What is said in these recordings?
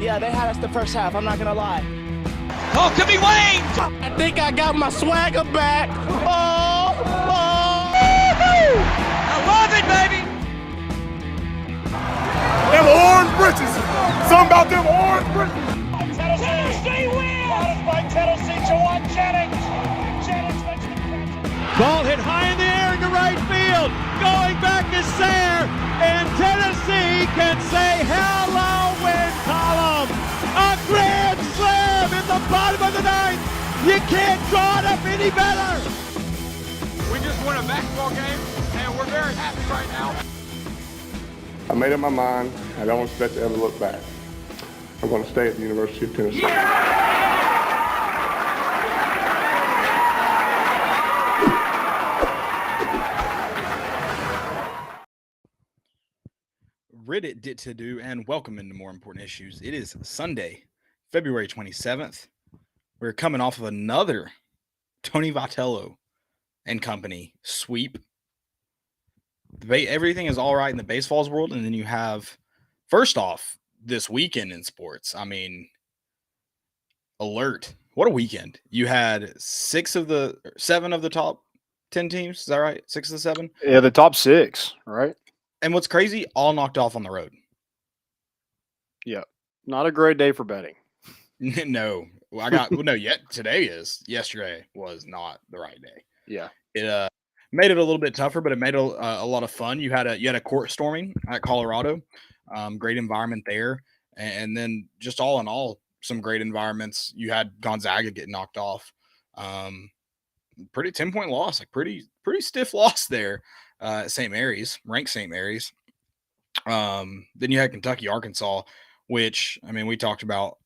Yeah, they had us the first half, I'm not going to lie. Oh, could be Wayne! I think I got my swagger back. Oh! I love it, baby! Them orange britches. Something about them orange britches. Tennessee wins! By Tennessee, Jawan Jennings. Jennings makes the catch. Ball hit high in the air into right field. Going back is Sayre. And Tennessee can say hello win column. A grand slam in the bottom of the ninth. You can't draw it up any better. We just won a basketball game, and we're very happy right now. I made up my mind. I don't expect to ever look back. I'm going to stay at the University of Tennessee. Reddit did to do, and welcome into More Important Issues. It is Sunday, February 27th. We're coming off of another Tony Vitello and company sweep. Everything is all right in the BaseVols world, and then you have, first off, this weekend in sports. I mean, alert. What a weekend. You had 7 of the top 10 teams. Is that right? 6 of the 7? Yeah, the top 6, right? And what's crazy, all knocked off on the road. Yeah. Not a great day for betting. No. Today is. Yesterday was not the right day. Yeah. It made it a little bit tougher, but it made a lot of fun. You had a court storming at Colorado. Great environment there. And then just all in all, some great environments. You had Gonzaga get knocked off. Pretty 10-point loss, like pretty stiff loss there. St. Mary's, ranked St. Mary's. Then you had Kentucky, Arkansas, which, I mean, we talked about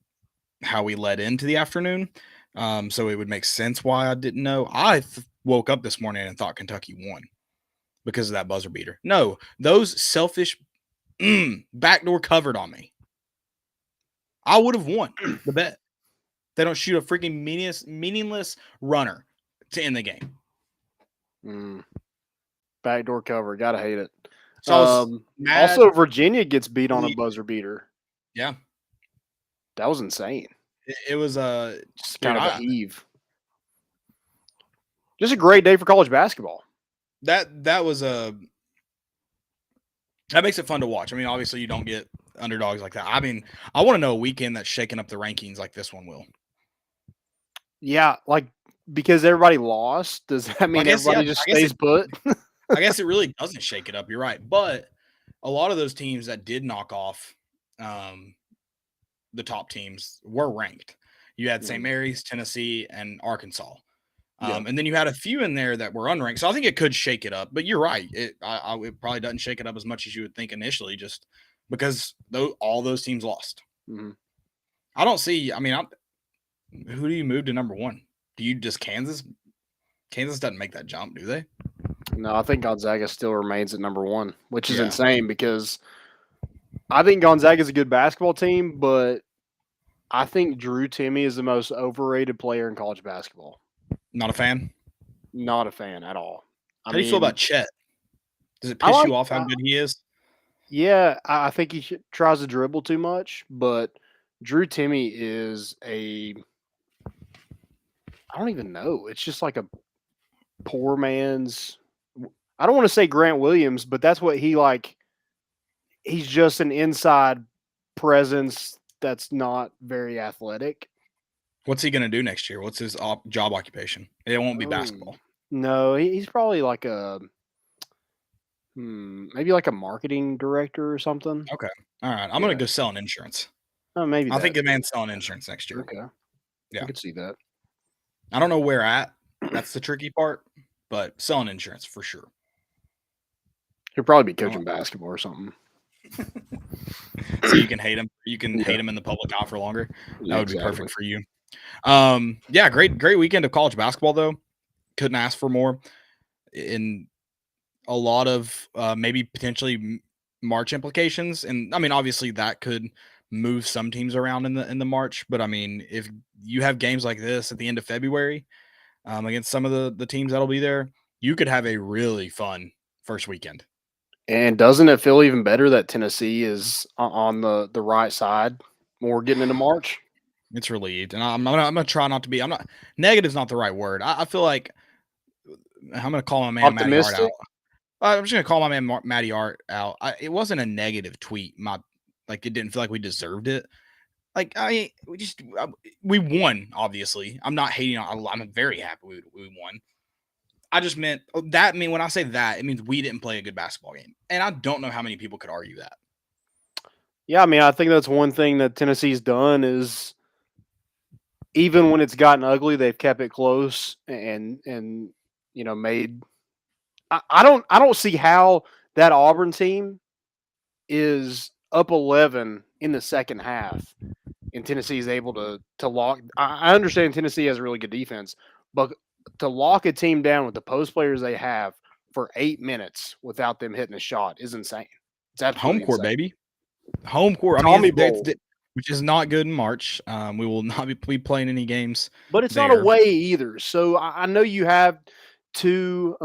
how we led into the afternoon. So it would make sense why I didn't know. I woke up this morning and thought Kentucky won because of that buzzer beater. No, those selfish backdoor covered on me. I would have won the bet. They don't shoot a freaking meaningless runner to end the game. Backdoor cover. Gotta hate it. So also, Virginia gets beat on a buzzer beater. Yeah. That was insane. It was just kind of a heave. Just a great day for college basketball. That makes it fun to watch. I mean, obviously you don't get underdogs like that. I mean, I want to know a weekend that's shaking up the rankings like this one will. Yeah, like because everybody lost, does that mean everybody just stays put? I guess it really doesn't shake it up. You're right. But a lot of those teams that did knock off the top teams were ranked. You had St. Mary's, Tennessee, and Arkansas. And then you had a few in there that were unranked. So I think it could shake it up. But you're right. It probably doesn't shake it up as much as you would think initially, just because all those teams lost. Mm-hmm. I don't see – I mean, who do you move to number 1? Do you just Kansas? Kansas doesn't make that jump, do they? No, I think Gonzaga still remains at number 1, which is insane because I think Gonzaga is a good basketball team, but I think Drew Timme is the most overrated player in college basketball. Not a fan? Not a fan at all. How do you feel about Chet? Does it piss you off how good he is? Yeah, I think he tries to dribble too much, but Drew Timme is I don't even know. It's just like a poor man's – I don't want to say Grant Williams, but that's what he like – he's just an inside presence that's not very athletic. What's he going to do next year? What's his job occupation? It won't be basketball. No, he's probably like maybe like a marketing director or something. Okay. All right. I'm going to go selling insurance. Oh, maybe. I think the man's selling insurance next year. Okay. Yeah. I could see that. I don't know where at. That's the tricky part, but selling insurance for sure. He'll probably be coaching basketball or something. So you can hate him. You can hate him in the public eye for longer. That would be perfect for you. Great weekend of college basketball though. Couldn't ask for more. In a lot of maybe potentially March implications, and I mean obviously that could move some teams around in the March. But I mean, if you have games like this at the end of February against some of the teams that'll be there, you could have a really fun first weekend. And doesn't it feel even better that Tennessee is on the right side? More getting into March. It's relieved, and I'm gonna try not to be. I'm not negative's not the right word. I feel like I'm gonna call my man Matty Art Optimistic. out. I'm just gonna call my man Matty Art out. It wasn't a negative tweet. It didn't feel like we deserved it. Like we won. Obviously, I'm not hating on. I'm very happy we won. I just meant that. I mean, when I say that, it means we didn't play a good basketball game, and I don't know how many people could argue that. Yeah, I mean, I think that's one thing that Tennessee's done is even when it's gotten ugly, they've kept it close and made. I don't see how that Auburn team is up 11 in the second half, and Tennessee is able to lock. I understand Tennessee has a really good defense, but to lock a team down with the post players they have for 8 minutes without them hitting a shot is insane. It's absolutely Home court, insane. baby. Home court. Tommy Bowl. Which is not good in March. We will not be playing any games, but it's there. not away either. So I know you have two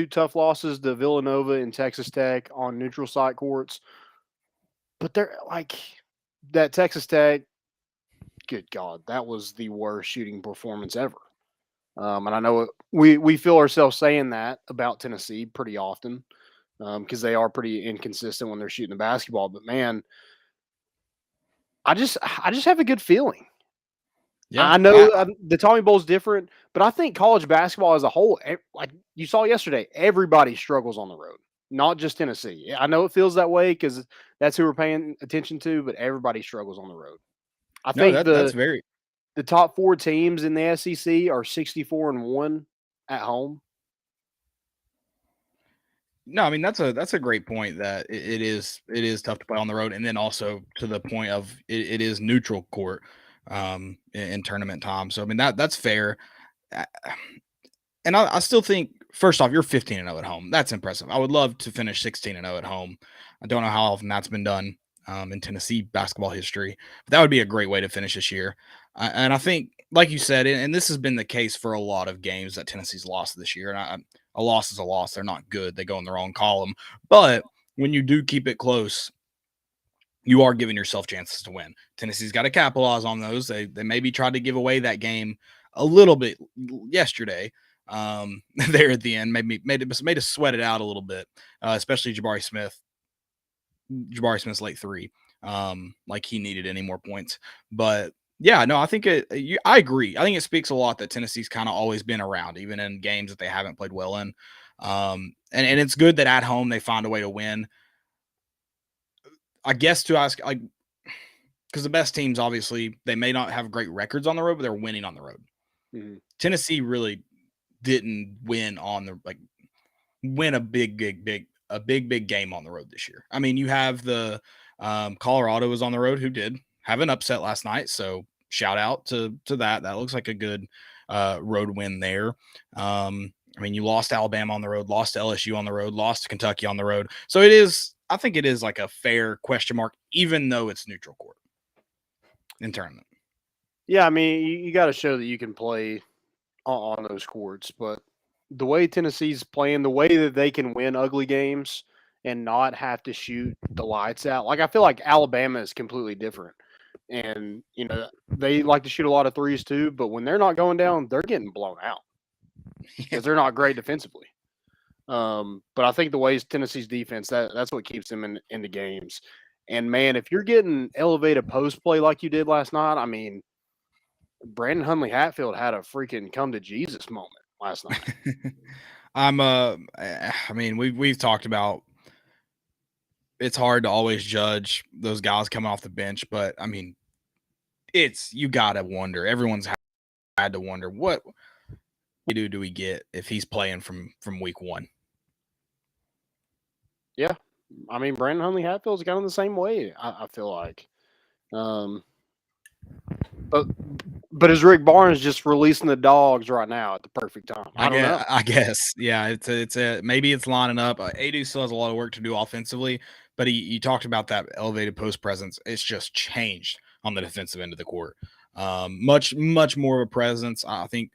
tough losses to Villanova and Texas Tech on neutral site courts, but they're like that Texas Tech. Good God, that was the worst shooting performance ever. And I know we feel ourselves saying that about Tennessee pretty often because they are pretty inconsistent when they're shooting the basketball. But man, I just have a good feeling. Yeah, I know the Tommy Bowl is different, but I think college basketball as a whole, like you saw yesterday, everybody struggles on the road, not just Tennessee. I know it feels that way because that's who we're paying attention to, but everybody struggles on the road. I think the top 4 teams in the SEC are 64-1 at home. No, I mean that's a great point that it is tough to play on the road, and then also to the point of it is neutral court in tournament time. So I mean that's fair, and I still think first off you're 15-0 at home. That's impressive. I would love to finish 16-0 at home. I don't know how often that's been done in Tennessee basketball history, but that would be a great way to finish this year. And I think, like you said, and this has been the case for a lot of games that Tennessee's lost this year. And a loss is a loss. They're not good. They go in the wrong column. But when you do keep it close, you are giving yourself chances to win. Tennessee's got to capitalize on those. They maybe tried to give away that game a little bit yesterday. There at the end, made us sweat it out a little bit, especially Jabari Smith's late 3, like he needed any more points. But yeah, no, I think I agree. I think it speaks a lot that Tennessee's kind of always been around, even in games that they haven't played well in. And it's good that at home they find a way to win. I guess to ask, like, because the best teams, obviously, they may not have great records on the road, but they're winning on the road. Mm-hmm. Tennessee really didn't win win a big game on the road this year. I mean, you have the Colorado was on the road, who did have an upset last night. So shout out to that. That looks like a good road win there. I mean, you lost Alabama on the road, lost to LSU on the road, lost to Kentucky on the road. So I think it is like a fair question mark, even though it's neutral court in tournament. Yeah, I mean, you got to show that you can play on those courts, but the way Tennessee's playing, the way that they can win ugly games and not have to shoot the lights out. Like, I feel like Alabama is completely different. And, they like to shoot a lot of threes too, but when they're not going down, they're getting blown out because they're not great defensively. But I think the way Tennessee's defense, that's what keeps them in the games. And, man, if you're getting elevated post play like you did last night, I mean, Brandon Hundley-Hatfield had a freaking come to Jesus moment last night. I mean, we've talked about it's hard to always judge those guys coming off the bench, but I mean, you gotta wonder. Everyone's had to wonder what do we get if he's playing from week 1. Yeah, I mean, Brandon Hundley-Hatfield's kind of the same way. I feel like, but is Rick Barnes just releasing the dogs right now at the perfect time? I don't know. I guess, yeah. Maybe it's lining up. Adu still has a lot of work to do offensively, but you talked about that elevated post presence. It's just changed on the defensive end of the court. Much more of a presence. I think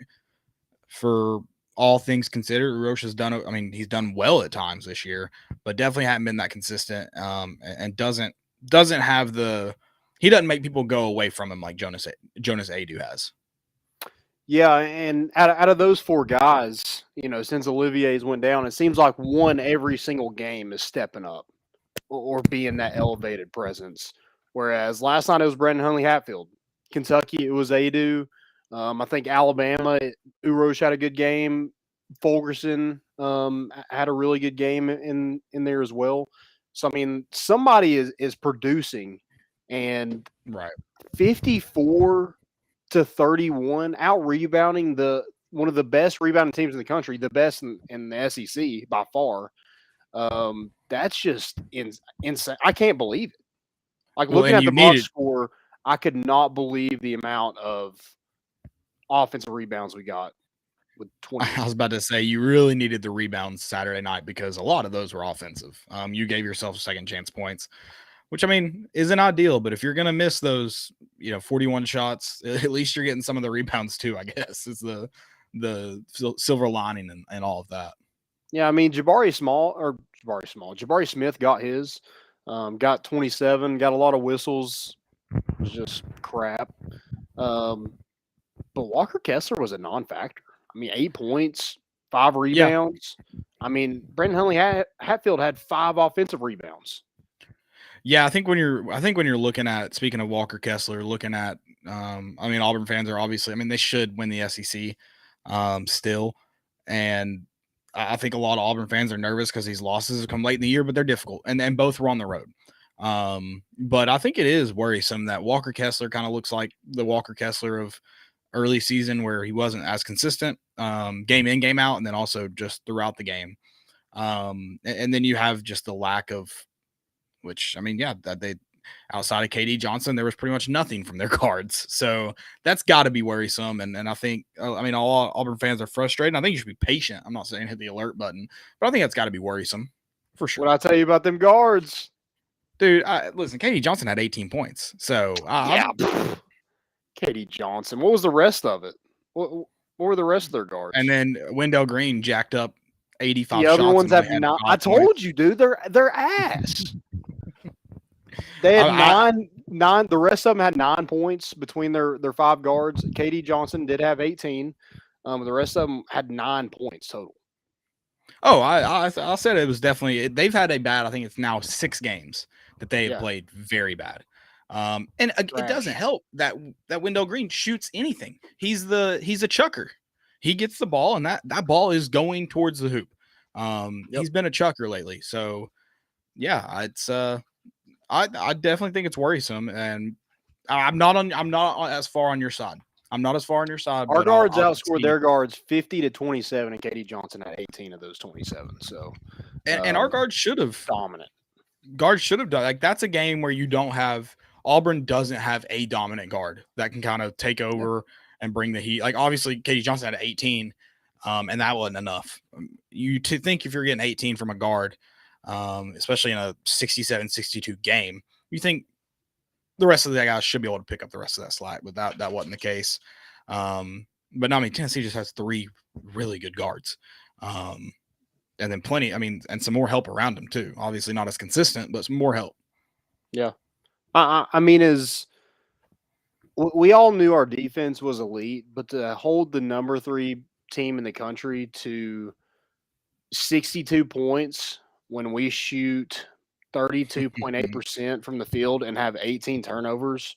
for all things considered, Roche has done. I mean, he's done well at times this year, but definitely haven't been that consistent. And doesn't doesn't have he doesn't make people go away from him like Jonas Adu has. Yeah, and out of those 4 guys, since Olivier's went down, it seems like one every single game is stepping up or being that elevated presence. Whereas last night it was Brendan Huntley Hatfield. Kentucky, it was Adu. I think Alabama, Urosh had a good game. Fulgerson had a really good game in there as well. So, I mean, somebody is producing, and Right. 54-31, out rebounding one of the best rebounding teams in the country, the best in the SEC by far. That's just insane. I can't believe it. Like, looking at the box score, I could not believe the amount of offensive rebounds we got with 20. I was about to say, you really needed the rebounds Saturday night because a lot of those were offensive. You gave yourself second chance points, which, I mean, isn't ideal. But if you're going to miss those, 41 shots, at least you're getting some of the rebounds too, I guess, is the silver lining and all of that. Yeah, I mean, Jabari Smith got his, got 27, got a lot of whistles. It was just crap. But Walker Kessler was a non-factor. I mean, 8 points, 5 rebounds. Yeah. I mean, Brendan Huntley Hatfield had 5 offensive rebounds. Yeah, I think when you're looking at, speaking of Walker Kessler, looking at, I mean, Auburn fans are obviously, I mean, they should win the SEC still. And I think a lot of Auburn fans are nervous because these losses have come late in the year, but they're difficult. And both were on the road. But I think it is worrisome that Walker Kessler kind of looks like the Walker Kessler of early season, where he wasn't as consistent game in, game out, and then also just throughout the game. And then you have just the lack of, which, I mean, yeah, that they outside of KD Johnson, there was pretty much nothing from their guards. So that's got to be worrisome. And I think, I mean, all Auburn fans are frustrated. I think you should be patient. I'm not saying hit the alert button, but I think that's got to be worrisome for sure. What I tell you about them guards, dude? Listen, KD Johnson had 18 points. So yeah, KD Johnson. What was the rest of it? What were the rest of their guards? And then Wendell Green jacked up 85 shots. The other ones have not. I told you, dude. They're ass. They had nine. The rest of them had 9 points between their 5 guards. KD Johnson did have 18. The rest of them had 9 points total. Oh, I said it was definitely. They've had a bad. I think it's now 6 games that they have played very bad. And it doesn't help that Wendell Green shoots anything. He's a chucker. He gets the ball, and that ball is going towards the hoop. He's been a chucker lately. So yeah, it's I definitely think it's worrisome, and I'm not as far on your side. I'm not as far on your side. Our guards outscored their guards 50-27, and KD Johnson had 18 of those 27. So, and our guards should have dominant. Guards should have done, like, that's a game where you don't have. Auburn doesn't have a dominant guard that can kind of take over and bring the heat. Like, obviously, KD Johnson had 18, and that wasn't enough. You think if you're getting 18 from a guard, especially in a 67-62 game, you think the rest of the guys should be able to pick up the rest of that slack, but that wasn't the case. But no, I mean, Tennessee just has 3 really good guards. And then plenty, I mean, and some more help around them too. Obviously not as consistent, but some more help. Yeah. I mean, we all knew our defense was elite, but to hold the number 3 team in the country to 62 points when we shoot 32.8% from the field and have 18 turnovers.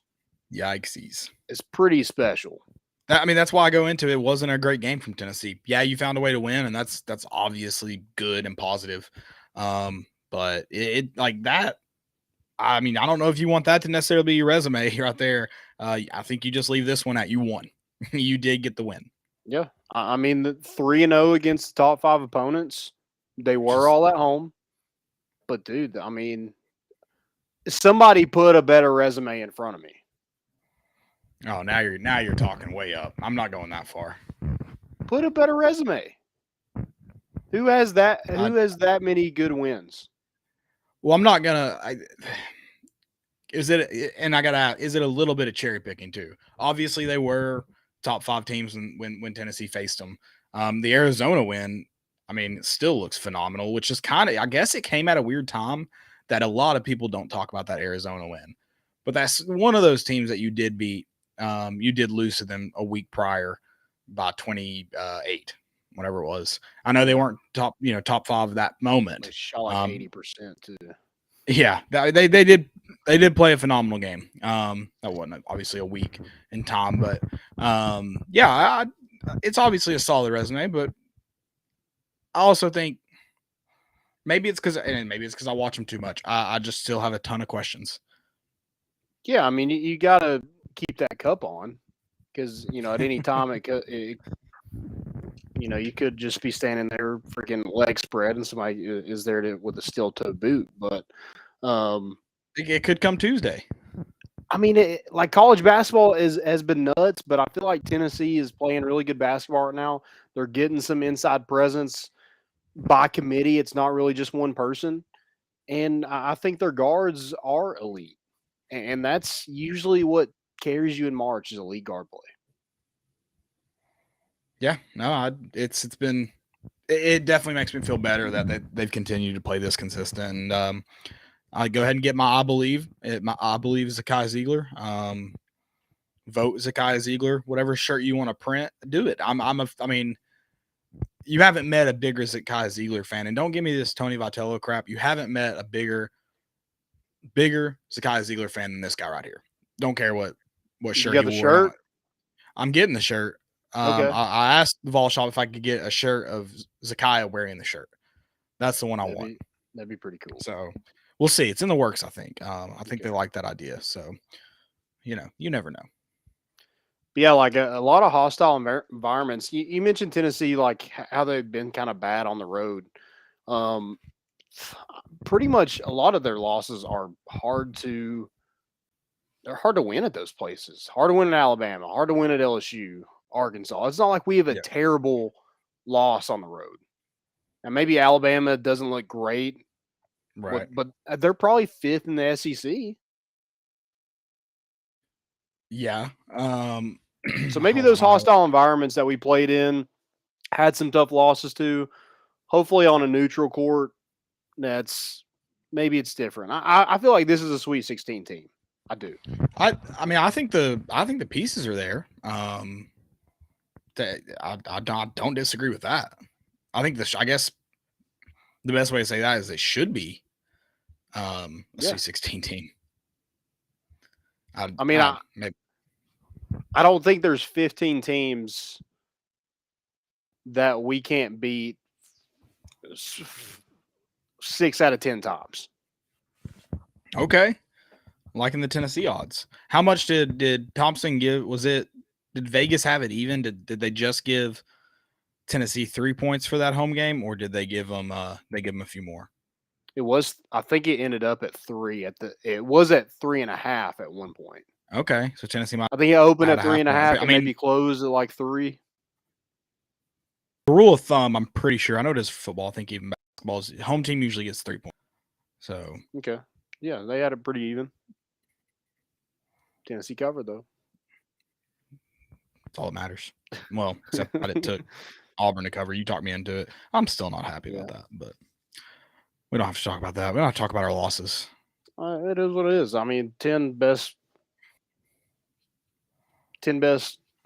Yikesies. It's pretty special. I mean, that's why I go into it. Wasn't a great game from Tennessee. Yeah, you found a way to win, and that's obviously good and positive. But it like that. I mean, I don't know if you want that to necessarily be your resume right there. I think you just leave this one at you won. You did get the win. Yeah. I mean, the 3-0 against the top 5 opponents. They were all at home. But, dude, I mean, somebody put a better resume in front of me. Oh, now you're talking way up. I'm not going that far. Put a better resume. Who has that? Who has that many good wins? Well, I'm not gonna. Is it a little bit of cherry picking too? Obviously, they were top 5 teams when Tennessee faced them. The Arizona win, I mean, it still looks phenomenal, which is kind of, I guess, it came at a weird time that a lot of people don't talk about that Arizona win. But that's one of those teams that you did beat. You did lose to them a week prior by 28, whatever it was. I know they weren't top 5 at that moment. They shot like 80% too. Yeah, they did play a phenomenal game. That wasn't obviously a week in time, but it's obviously a solid resume. But I also think maybe it's because I watch them too much. I just still have a ton of questions. Yeah, I mean, you got to keep that cup on because at any time you could just be standing there freaking leg spread and somebody is there with a steel toe boot, but. It could come Tuesday. I mean, like college basketball has been nuts, but I feel like Tennessee is playing really good basketball right now. They're getting some inside presence by committee. It's not really just one person, and I think their guards are elite, and that's usually what carries you in March is elite guard play. Yeah, no, it definitely makes me feel better that they've continued to play this consistent. And I go ahead and get my I believe Zakai Ziegler. Vote Zakai Ziegler, whatever shirt you want to print, do it. I mean, you haven't met a bigger Zakai Ziegler fan, and don't give me this Tony Vitello crap. You haven't met a bigger Zakai Ziegler fan than this guy right here. Don't care what shirt you got the wore shirt. On. I'm getting the shirt. Okay. I asked the Vol Shop if I could get a shirt of Zakai wearing the shirt. That's the one I want. That'd be pretty cool. So we'll see. It's in the works, I think. I think they like that idea. So, you never know. Yeah, like a lot of hostile environments. You mentioned Tennessee, like how they've been kind of bad on the road. Pretty much a lot of their losses are hard to win at those places. Hard to win in Alabama, hard to win at LSU, Arkansas. It's not like we have a terrible loss on the road. And maybe Alabama doesn't look great, right? But they're probably 5th in the SEC. Yeah. So maybe those hostile environments that we played in had some tough losses too. Hopefully on a neutral court, maybe it's different. I feel like this is a Sweet 16 team. I do. I mean, I think the pieces are there. I don't disagree with that. I think I guess the best way to say that is they should be a Sweet 16 team. I don't think there's 15 teams that we can't beat 6 out of 10 times. Okay. Liking the Tennessee odds. How much did Thompson give? Did Vegas have it even? Did they just give Tennessee 3 points for that home game, or did they give them a few more? I think it ended up at 3 it was at 3.5 at one point. Okay. So Tennessee I think it opened at 3.5 and maybe closed at like 3. The rule of thumb, I'm pretty sure. I know it is football. I think even basketball's home team usually gets 3 points. So okay. Yeah, they had it pretty even. Tennessee covered though. That's all that matters. Well, except that it took Auburn to cover. You talked me into it. I'm still not happy about that, but we don't have to talk about that. We don't have to talk about our losses. It is what it is. I mean, 10 best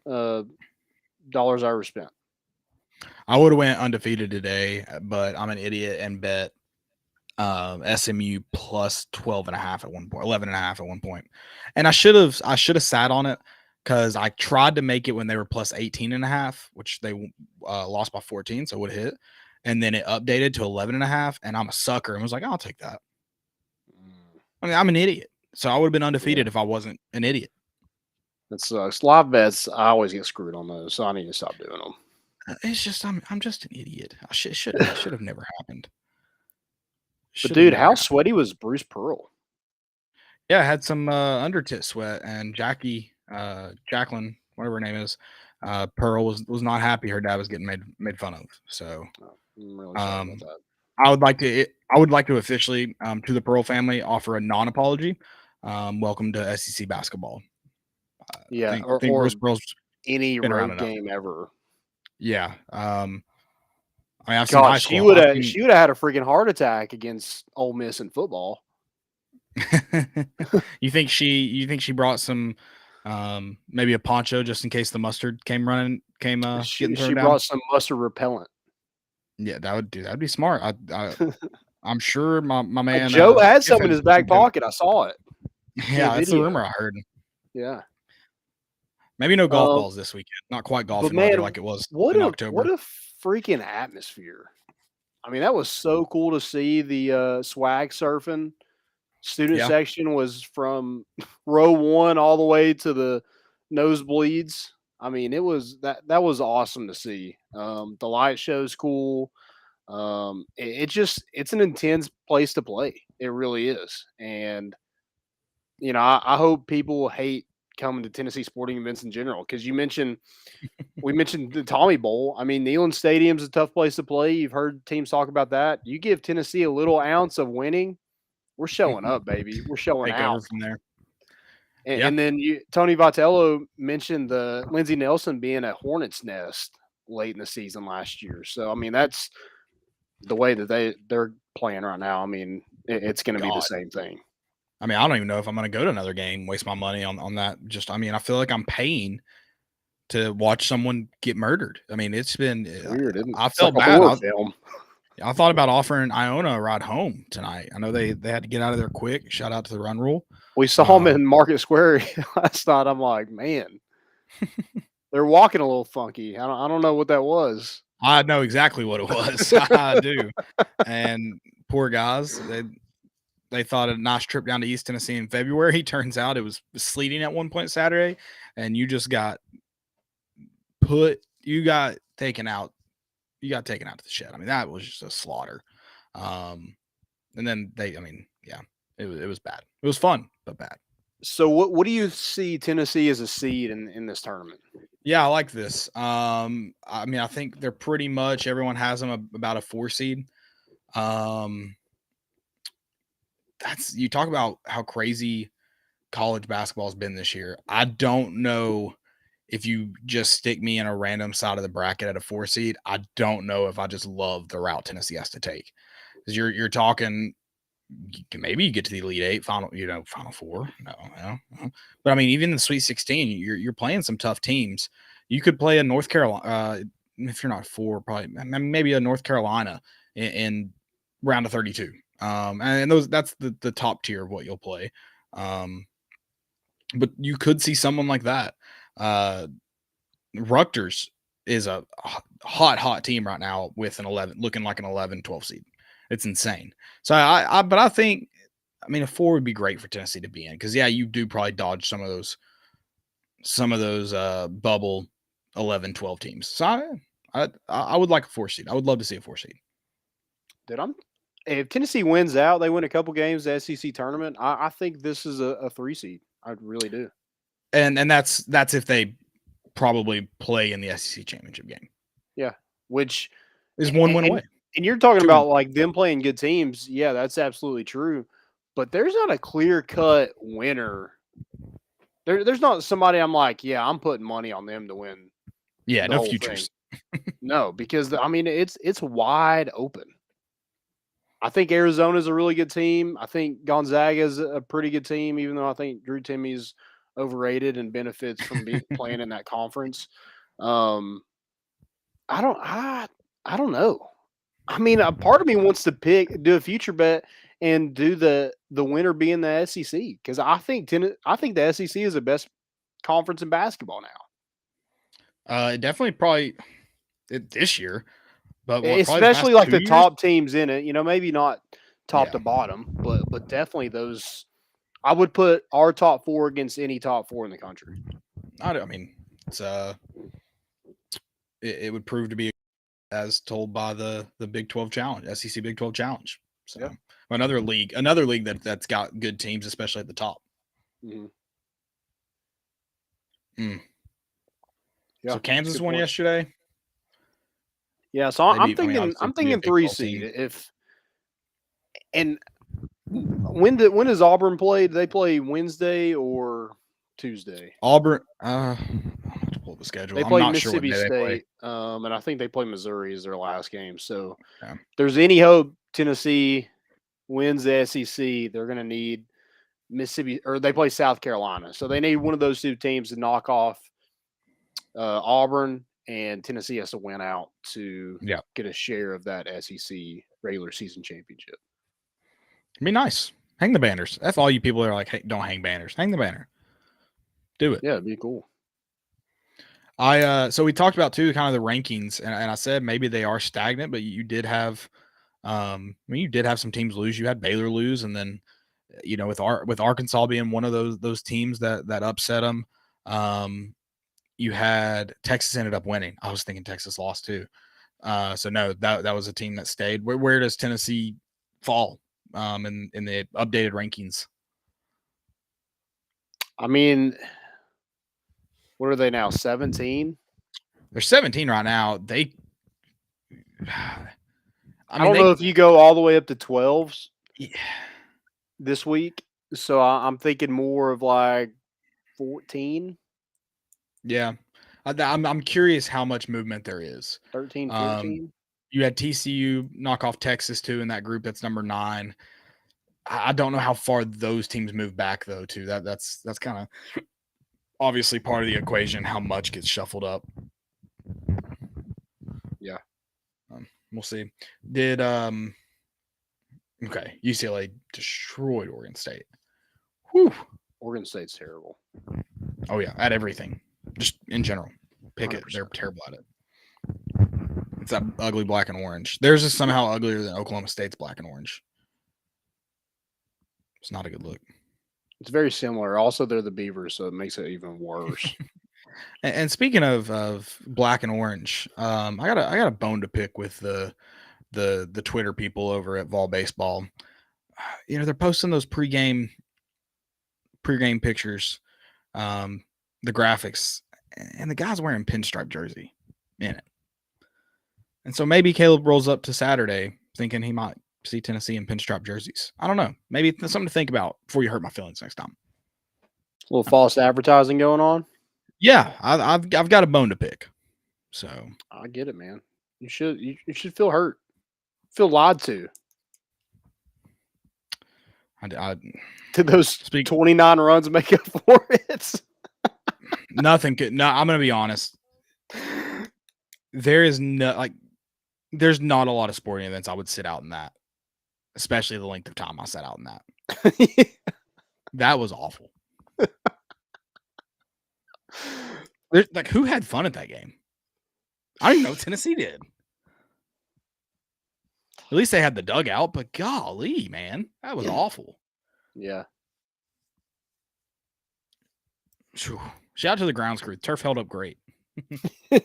dollars I ever spent. I would have went undefeated today, but I'm an idiot and bet SMU plus 12.5 at one point, 11.5 at one point. And I should have sat on it because I tried to make it when they were plus 18.5, which they lost by 14, so it would have hit. And then it updated to 11.5, and I'm a sucker and was like, I'll take that. I mean, I'm an idiot. So I would have been undefeated if I wasn't an idiot. That sucks. Live bets, I always get screwed on those, so I need to stop doing them. It's just I'm just an idiot. It should have never happened. But dude, how sweaty was Bruce Pearl? Yeah, I had some undertit sweat, and Jacqueline, whatever her name is, Pearl was not happy. Her dad was getting made fun of. So I'm really sorry about that. I would like to officially to the Pearl family offer a non-apology. Welcome to SEC basketball. Yeah, I think Bruce Pearl's any road game ever. Yeah. I mean, I've God, seen she would have had a freaking heart attack against Ole Miss in football. You think she brought some maybe a poncho just in case the mustard came getting She thrown down? brought some mustard repellent. Yeah, that'd be smart. I'm sure my man Joe had some in Kiffin his back good. pocket. I saw it. See a Yeah, that's the video. rumor I heard. Yeah. Maybe no golf balls this weekend. Not quite But golfing man, weather like it was what in a October. freaking atmosphere. I mean, that was so cool to see the swag surfing. Student Yeah. section was from row 1 all the way to the nosebleeds. I mean, it was that was awesome to see. The light show's cool. It's an intense place to play. It really is. And I hope people hate coming to Tennessee sporting events in general, because we mentioned the Tommy Bowl. I mean, Neyland Stadium's a tough place to play. You've heard teams talk about that. You give Tennessee a little ounce of winning, we're showing up, baby. We're showing Take out. over from there. And then Tony Vitello mentioned the Lindsey Nelson being a hornet's nest late in the season last year. So I mean, that's the way that they're playing right now. I mean, it's going to be the same thing. I mean, I don't even know if I'm going to go to another game, waste my money on that. I feel like I'm paying to watch someone get murdered. I mean, it's been weird. I felt bad. I thought about offering Iona a ride home tonight. I know they had to get out of there quick. Shout out to the run rule. We saw them in Market Square last night. I'm like, man, they're walking a little funky. I don't know what that was. I know exactly what it was. I do. And poor guys, they thought a nice trip down to East Tennessee in February. Turns out it was sleeting at one point Saturday, and you just got taken out. You got taken out to the shed. I mean, that was just a slaughter. And then it was bad. It was fun, but bad. So what do you see Tennessee as a seed in this tournament? Yeah, I like this. I mean, I think they're pretty much everyone has them about a 4 seed. You talk about how crazy college basketball has been this year. I don't know if you just stick me in a random side of the bracket at a 4 seed. I don't know if I just love the route Tennessee has to take. Because you're talking, maybe you get to the Elite Eight, Final Four. No. But I mean, even in the Sweet 16, you're playing some tough teams. You could play a North Carolina, if you're not 4, probably maybe a North Carolina in round of 32. And that's the top tier of what you'll play. But you could see someone like that. Rutgers is a hot team right now with looking like an 11-12 seed. It's insane. So but I think, a 4 would be great for Tennessee to be in, because you do probably dodge some of those bubble 11-12 teams. So I would like a 4 seed. I would love to see a 4 seed. Dude, if Tennessee wins out, they win a couple games the SEC tournament, I think this is a 3 seed. I really do. And that's if they probably play in the SEC championship game. Yeah, which is one win away. And you're talking about like them playing good teams. Yeah, that's absolutely true. But there's not a clear-cut winner. There's not somebody I'm like, yeah, I'm putting money on them to win. Yeah, no futures. No, because it's wide open. I think Arizona's a really good team. I think Gonzaga's a pretty good team, even though I think Drew Timmy's overrated and benefits from playing in that conference. I don't know. I mean, a part of me wants to do a future bet and do the winner being the SEC, because I think the SEC is the best conference in basketball now. Definitely, probably this year, but especially like the top teams in it. Maybe not top to bottom, but definitely those. I would put our top 4 against any top 4 in the country. It's it would prove to be as told by the Big 12 Challenge, SEC Big 12 Challenge. So another league that's got good teams, especially at the top. Mm-hmm. Yeah, so Kansas won yesterday. Yeah, so I'm thinking 3 seed. When does Auburn play? Do they play Wednesday or Tuesday? Auburn, I have to pull the schedule. They play Mississippi State, and I think they play Missouri as their last game. So if there's any hope Tennessee wins the SEC, they're going to need Mississippi, or they play South Carolina. So they need one of those two teams to knock off Auburn, and Tennessee has to win out to get a share of that SEC regular season championship. It'd be nice. Hang the banners. That's all you people that are like, hey, don't hang banners. Hang the banner. Do it. Yeah, it'd be cool. So we talked about too kind of the rankings, and I said maybe they are stagnant, but you did have you did have some teams lose. You had Baylor lose, and then with Arkansas being one of those teams that upset them. You had Texas ended up winning. I was thinking Texas lost too. So no, that was a team that stayed. Where does Tennessee fall in the updated rankings? I mean, what are they now? 17? They're 17 right now. I don't know if you go all the way up to 12s this week. So I'm thinking more of like 14. Yeah. I'm curious how much movement there is. 13, 14. You had TCU knock off Texas too in that group. That's number 9. I don't know how far those teams move back though too. That's kind of obviously part of the equation, how much gets shuffled up. Yeah. We'll see. Did UCLA destroyed Oregon State. Whew. Oregon State's terrible. Oh yeah, at everything. Just in general. Pick 100%. It. They're terrible at it. It's that ugly black and orange. Theirs is somehow uglier than Oklahoma State's black and orange. It's not a good look. It's very similar. Also, they're the Beavers, so it makes it even worse. And speaking of black and orange, I got a bone to pick with the Twitter people over at Vol Baseball. They're posting those pregame pictures, the graphics, and the guy's wearing pinstripe jersey in it. And so maybe Caleb rolls up to Saturday thinking he might see Tennessee in pinstripe jerseys. I don't know. Maybe it's something to think about before you hurt my feelings next time. A little false advertising going on. Yeah, I've got a bone to pick. So I get it, man. You should feel hurt, feel lied to. Did those 29 runs make up for it? Nothing could. No, I'm gonna be honest. There's not a lot of sporting events I would sit out in that, especially the length of time I sat out in that. That was awful. Who had fun at that game? I don't even know if Tennessee did. At least they had the dugout, but golly, man, that was awful. Yeah. Shout out to the grounds crew. Turf held up great. I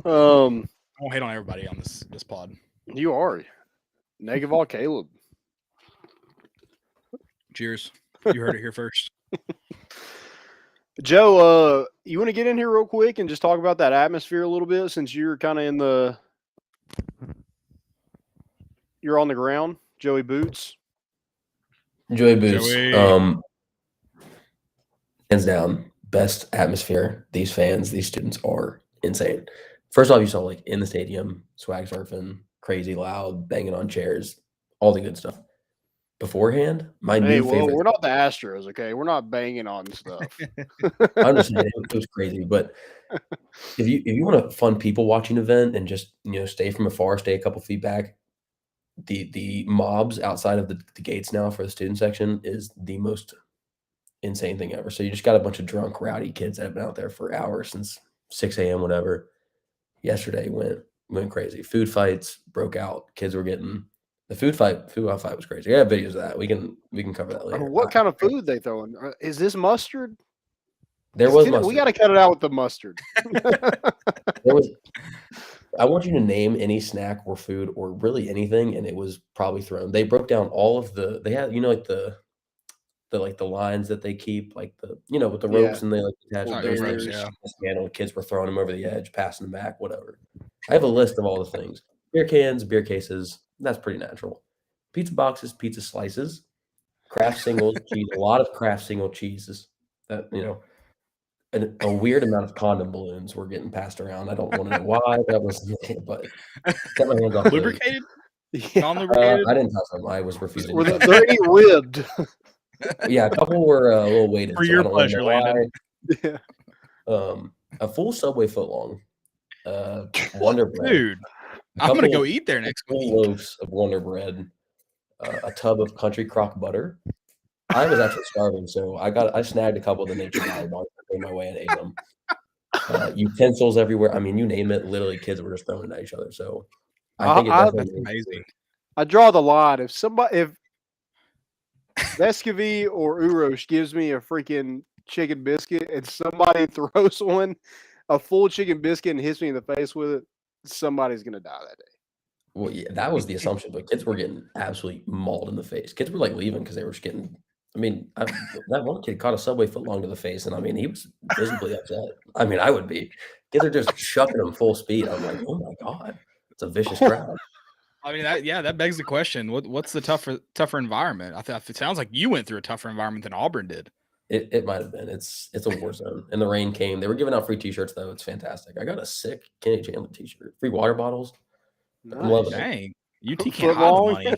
won't hate on everybody on this pod. You are. Negative all Caleb. Cheers. You heard it here first. Joe, you want to get in here real quick and just talk about that atmosphere a little bit since you're kind of you're on the ground, Joey Boots. Joey Boots. Hands down, best atmosphere. These fans, these students are insane. First off, you saw in the stadium, swag surfing, crazy loud, banging on chairs, all the good stuff. Beforehand, my new favorite. We're not the Astros, okay? We're not banging on stuff. I understand it was crazy, but if you want a fun people watching event and just stay from afar, stay a couple feet back, the mobs outside of the gates now for the student section is the most insane thing ever. So you just got a bunch of drunk, rowdy kids that have been out there for hours since 6 a.m. whatever. Yesterday went crazy. Food fights broke out. Kids were getting. The food fight was crazy. I have videos of that. We can cover that later. What kind of food they throwing? Is this mustard? There was mustard. We got to cut it out with the mustard. I want you to name any snack or food or really anything, and it was probably thrown. They broke down all of they had the lines that they keep with the ropes and they attach those things. Yeah. Kids were throwing them over the edge, passing them back, whatever. I have a list of all the things: beer cans, beer cases. That's pretty natural. Pizza boxes, pizza slices, Kraft singles cheese, a lot of Kraft single cheeses. That a weird amount of condom balloons were getting passed around. I don't want to know why that was, but got my hands off lubricated. Yeah. lubricated? I didn't touch them. I was refusing. Were to they, touch they're any ribbed? Yeah, a couple were a little weighted. For so your I don't really pleasure, know why. Landon. Yeah. A full Subway footlong, Wonder Bread, Dude, a I'm gonna couple go eat there next full week. loaves of Wonder Bread, a tub of Country Crock butter. I was actually starving, so I snagged a couple of the Nature Valley bars, made my way and ate them. Utensils everywhere. I mean, you name it. Literally, kids were just throwing it at each other. So I think it definitely That's amazing. I draw the line. If Vescovy or Urosh gives me a freaking chicken biscuit and somebody throws a full chicken biscuit and hits me in the face with it, somebody's gonna die that day. Well, yeah, that was the assumption, but kids were getting absolutely mauled in the face. Kids were like leaving because they were just getting. I mean, that one kid caught a Subway footlong to the face, and I mean, he was visibly upset. I mean, I would be. Kids are just chucking them full speed. I'm like, oh my god, it's a vicious crowd. I mean, that begs the question: what's the tougher environment? It sounds like you went through a tougher environment than Auburn did. It might have been. It's a war zone, and the rain came. They were giving out free T-shirts though. It's fantastic. I got a sick Kenny Chandler T-shirt, free water bottles. Nice. I'm loving it. Dang, UT can't hide the money.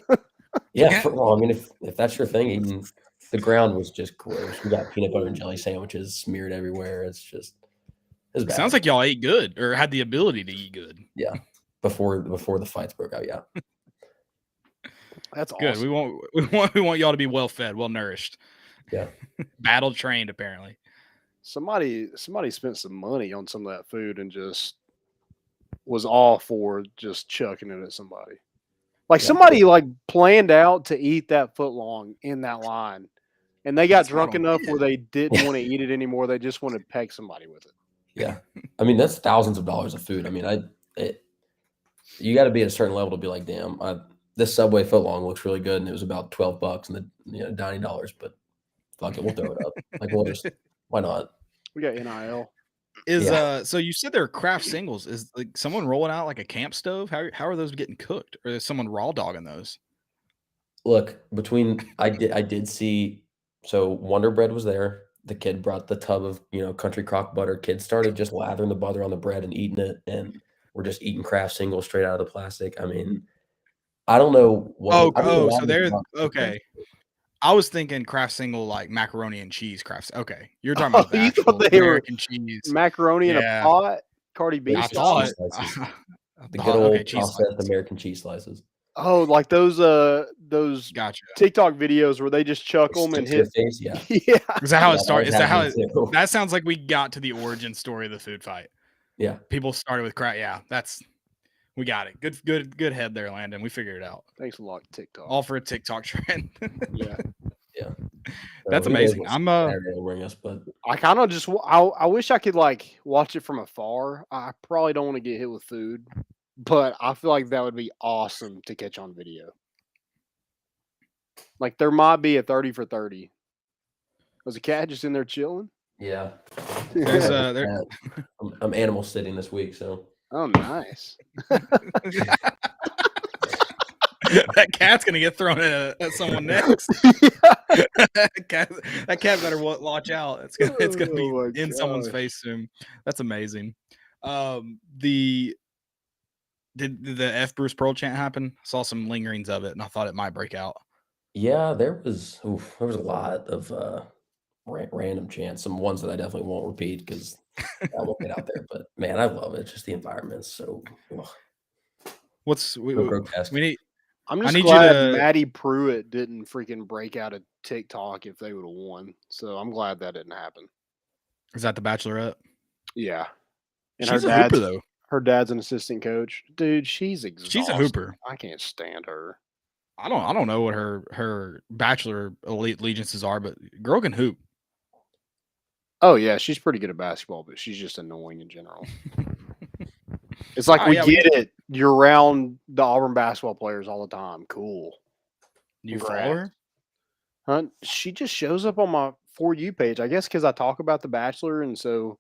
Yeah, well, I mean, if that's your thing, even the ground was just gross. We got peanut butter and jelly sandwiches smeared everywhere. It's bad. Sounds like y'all ate good or had the ability to eat good. Yeah, before the fights broke out. Yeah, That's good. awesome. We want y'all to be well fed, well nourished. Yeah, battle trained apparently. Somebody spent some money on some of that food and just was all for just chucking it at somebody. Like somebody like planned out to eat that foot long in that line, and they got drunk enough where they didn't want to eat it anymore. They just wanted to peg somebody with it. Yeah, I mean that's thousands of dollars of food. I mean, you got to be at a certain level to be like, damn, this Subway footlong looks really good, and it was about $12 and the $90, but fuck it, we'll throw it up. Like why not? We got NIL. So you said they're craft singles. Is like someone rolling out like a camp stove? How are those getting cooked? Or is someone raw dogging those? Look, I did see. So Wonder Bread was there. The kid brought the tub of Country Crock butter. Kids started just lathering the butter on the bread and eating it, and we're just eating craft singles straight out of the plastic. I mean, I don't know what. So they're okay. I was thinking craft single like macaroni and cheese crafts. Okay, you're talking about the actual American cheese macaroni in a pot. Cardi B. I thought the good old processed American cheese slices. Oh, like those gotcha. TikTok videos where they just chuck them and hit. Face, yeah. Yeah. Is that how it started? Is that how that sounds like we got to the origin story of the food fight? Yeah. People started with crap. Yeah, we got it. Good head there, Landon. We figured it out. Thanks a lot, TikTok. All for a TikTok trend. Yeah. Yeah. That's amazing. Bring us, but I kind of just I wish I could like watch it from afar. I probably don't want to get hit with food, but I feel like that would be awesome to catch on video. Like there might be a 30 for 30. Was a cat just in there chilling? Yeah. I'm animal sitting this week, so. Oh, nice. That cat's gonna get thrown at someone next. that cat better watch out. It's gonna be in someone's face soon. That's amazing. Did the F Bruce Pearl chant happen? I saw some lingerings of it, and I thought it might break out. Yeah, there was a lot of random chants. Some ones that I definitely won't repeat because I won't get out there. But man, I love it. Just the environment's so. Grotesque. I'm just glad Maddie Pruitt didn't freaking break out a TikTok if they would have won. So I'm glad that didn't happen. Is that the Bachelorette? Yeah. And she's a hooper, though. Her dad's an assistant coach. Dude, she's exhausted. She's a hooper. I can't stand her. I don't know what her Bachelor elite allegiances are, but girl can hoop. Oh, yeah. She's pretty good at basketball, but she's just annoying in general. It's like we get it. You're around the Auburn basketball players all the time. Cool. You follow her? Huh? She just shows up on my For You page. I guess because I talk about The Bachelor, and so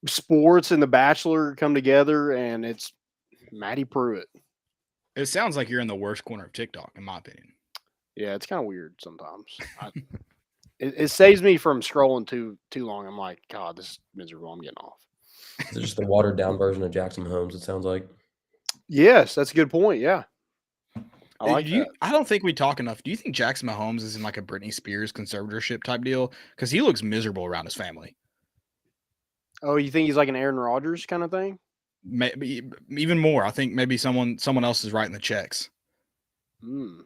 sports and The Bachelor come together, and it's Maddie Pruitt. It sounds like you're in the worst corner of TikTok, in my opinion. Yeah, it's kind of weird sometimes. It saves me from scrolling too long. I'm like, God, this is miserable. I'm getting off. Is it just the watered down version of Jackson Mahomes? It sounds like. Yes, that's a good point. Yeah. I like that. I don't think we talk enough. Do you think Jackson Mahomes is in like a Britney Spears conservatorship type deal? Because he looks miserable around his family. Oh, you think he's like an Aaron Rodgers kind of thing? Maybe even more. I think maybe someone else is writing the checks. Hmm.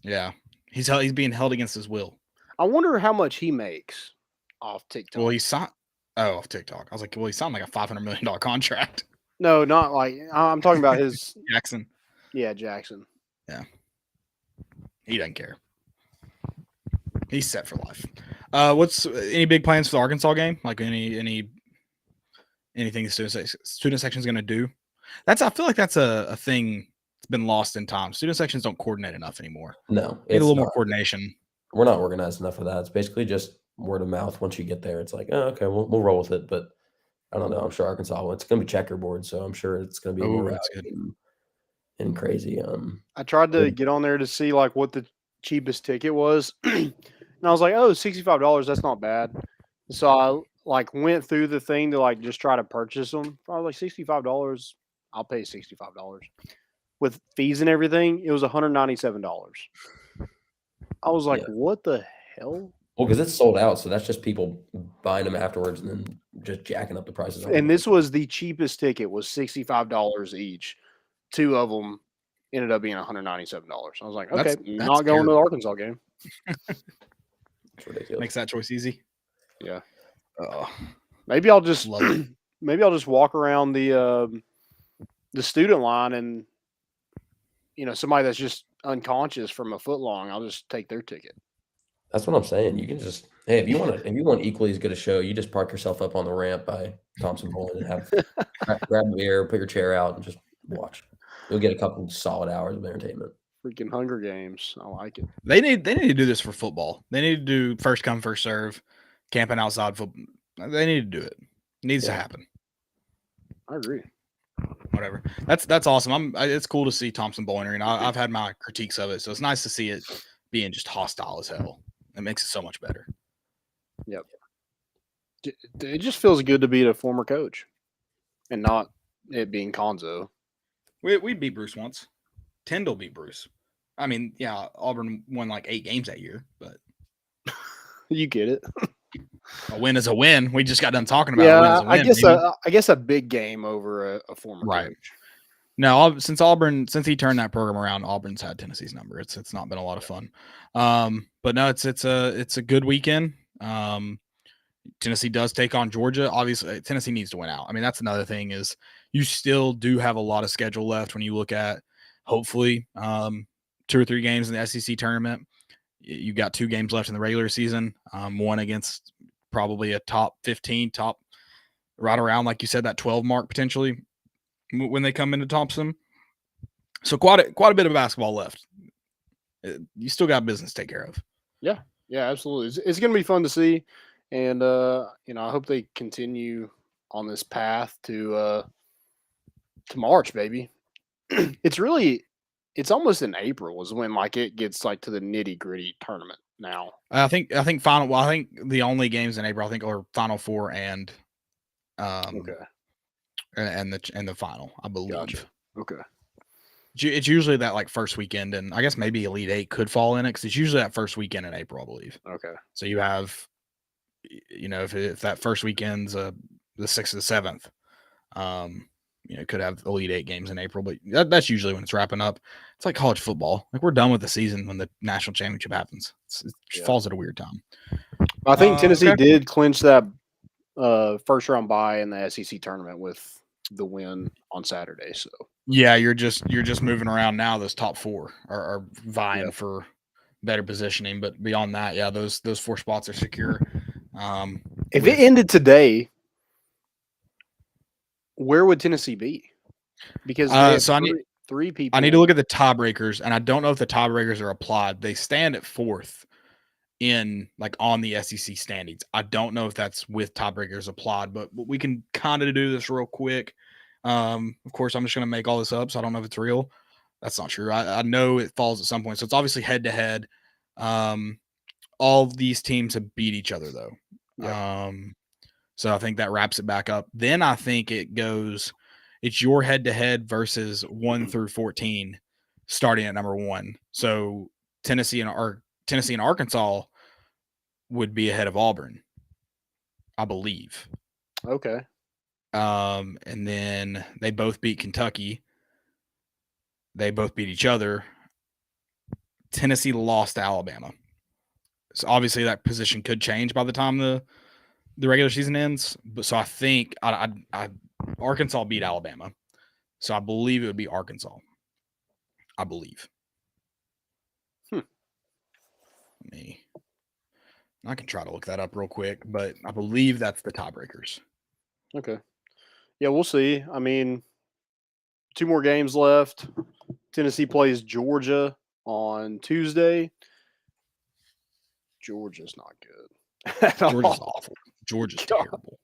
Yeah, he's being held against his will. I wonder how much he makes off TikTok. Well, he signed. Oh, off TikTok. I was like, well, he signed like a $500 million contract. No, not like I'm talking about his Jackson. Yeah, Jackson. Yeah, he doesn't care. He's set for life. What's any big plans for the Arkansas game? Like anything the student section is going to do? I feel like that's a thing that's been lost in time. Student sections don't coordinate enough anymore. No, Need a little more coordination. We're not organized enough for that. It's basically just word of mouth. Once you get there, it's like, oh, okay, we'll roll with it. But I don't know. I'm sure Arkansas. It's going to be checkerboard, so I'm sure it's going to be more rowdy and crazy. I tried to get on there to see like what the cheapest ticket was, and I was like, oh, $65. That's not bad. So I like went through the thing to like just try to purchase them. I was like $65. I'll pay $65 with fees and everything. It was $197. I was like, what the hell? Well, because it's sold out, so that's just people buying them afterwards and then just jacking up the prices. And this was the cheapest ticket, was $65 each. 2 of them ended up being $197. I was like, okay, that's not going to the Arkansas game. It's ridiculous. Makes that choice easy. Yeah. Oh, maybe I'll just walk around the student line and somebody that's just unconscious from a foot long, I'll just take their ticket. That's what I'm saying. You can just if you want equally as good a show, you just park yourself up on the ramp by Thompson Boyd and have grab a beer, put your chair out, and just watch. You'll get a couple solid hours of entertainment. Freaking Hunger Games. I like it. They need to do this for football. They need to do first come, first serve, camping outside football. They need to do it. It needs to happen. I agree. Whatever. That's awesome. It's cool to see Thompson Boyner, and I've had my critiques of it, so it's nice to see it being just hostile as hell. It makes it so much better. Yep. It just feels good to beat a former coach and not it being Conzo. We beat Bruce once. Tyndall beat Bruce. I mean, yeah, Auburn won like 8 games that year, but you get it. A win is a win. We just got done talking about a win is a win. I guess a big game over a former coach. No, since he turned that program around, Auburn's had Tennessee's number. It's not been a lot of fun. But no, it's a good weekend. Tennessee does take on Georgia. Obviously, Tennessee needs to win out. I mean, that's another thing is you still do have a lot of schedule left when you look at hopefully 2 or 3 games in the SEC tournament. You got 2 games left in the regular season. One against probably a top 15, top right around, like you said, that 12 mark potentially when they come into Thompson. So quite a bit of basketball left. You still got business to take care of. Yeah, absolutely. It's going to be fun to see. And, I hope they continue on this path to March, baby. It's almost in April is when like it gets like to the nitty gritty tournament now. I think the only games in April are Final Four and the final, I believe. Gotcha. Okay. It's usually that like first weekend, and I guess maybe Elite Eight could fall in it because it's usually that first weekend in April, I believe. Okay. So you have, if that first weekend's the 6th or the 7th, could have Elite Eight games in April, but that's usually when it's wrapping up. It's like college football. Like we're done with the season when the national championship happens. It just falls at a weird time. I think Tennessee did clinch that first round bye in the SEC tournament with the win on Saturday. So yeah, you're just moving around now. Those top 4 are vying for better positioning, but beyond that, yeah, those 4 spots are secure. If it ended today, where would Tennessee be? Because so three people. I need to look at the tiebreakers, and I don't know if the tiebreakers are applied. They stand at 4th on the SEC standings. I don't know if that's with tiebreakers applied, but we can kind of do this real quick. Of course, I'm just going to make all this up, so I don't know if it's real. That's not true. I know it falls at some point, so it's obviously head to head. All of these teams have beat each other though. Yeah. So I think that wraps it back up. Then I think it's your head to head versus 1 through 14 starting at number 1. So Tennessee and Arkansas would be ahead of Auburn, I believe. Okay. And then they both beat Kentucky. They both beat each other. Tennessee lost to Alabama. So obviously that position could change by the time the regular season ends. But so I think Arkansas beat Alabama. So I believe it would be Arkansas. I believe. I can try to look that up real quick, but I believe that's the tiebreakers. Okay. Yeah, we'll see. I mean, 2 more games left. Tennessee plays Georgia on Tuesday. Georgia's not good. Georgia's awful. Georgia's terrible.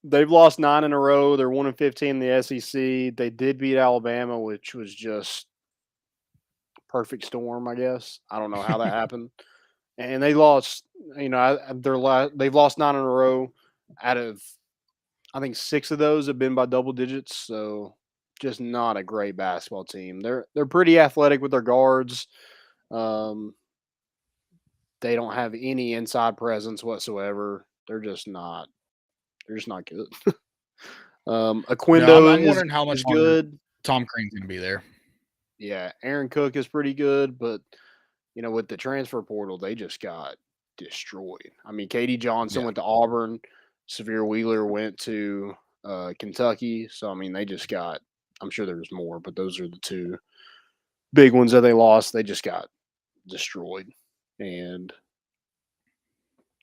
They've lost 9 in a row. They're 1-15 in the SEC. They did beat Alabama, which was just perfect storm, I guess. I don't know how that happened. And they lost, they've lost 9 in a row. Out of, I think 6 of those have been by double digits. So just not a great basketball team. They're pretty athletic with their guards. They don't have any inside presence whatsoever. They're just not good. Aquindo I'm wondering how much is good. Tom Crean's going to be there. Yeah, Aaron Cook is pretty good, but with the transfer portal, they just got destroyed. I mean, Katie Johnson went to Auburn, Severe Wheeler went to Kentucky. So I mean, they just got. I'm sure there's more, but those are the 2 big ones that they lost. They just got destroyed, and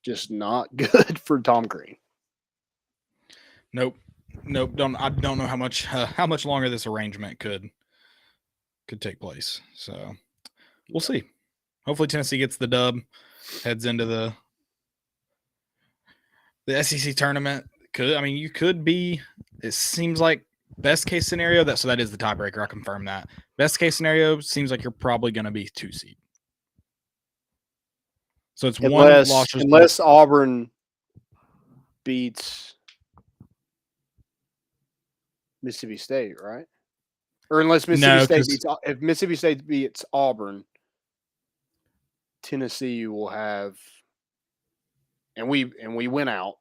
just not good for Tom Crean. Nope. I don't know how much longer this arrangement could take place. So we'll see. Hopefully Tennessee gets the dub, heads into the SEC tournament. You could be. It seems like best case scenario that is the tiebreaker. I confirm that. Best case scenario seems like you're probably going to be 2 seed. So it's unless Auburn beats Mississippi State, right? Or unless if Mississippi State beats Auburn, Tennessee will have, and we win out,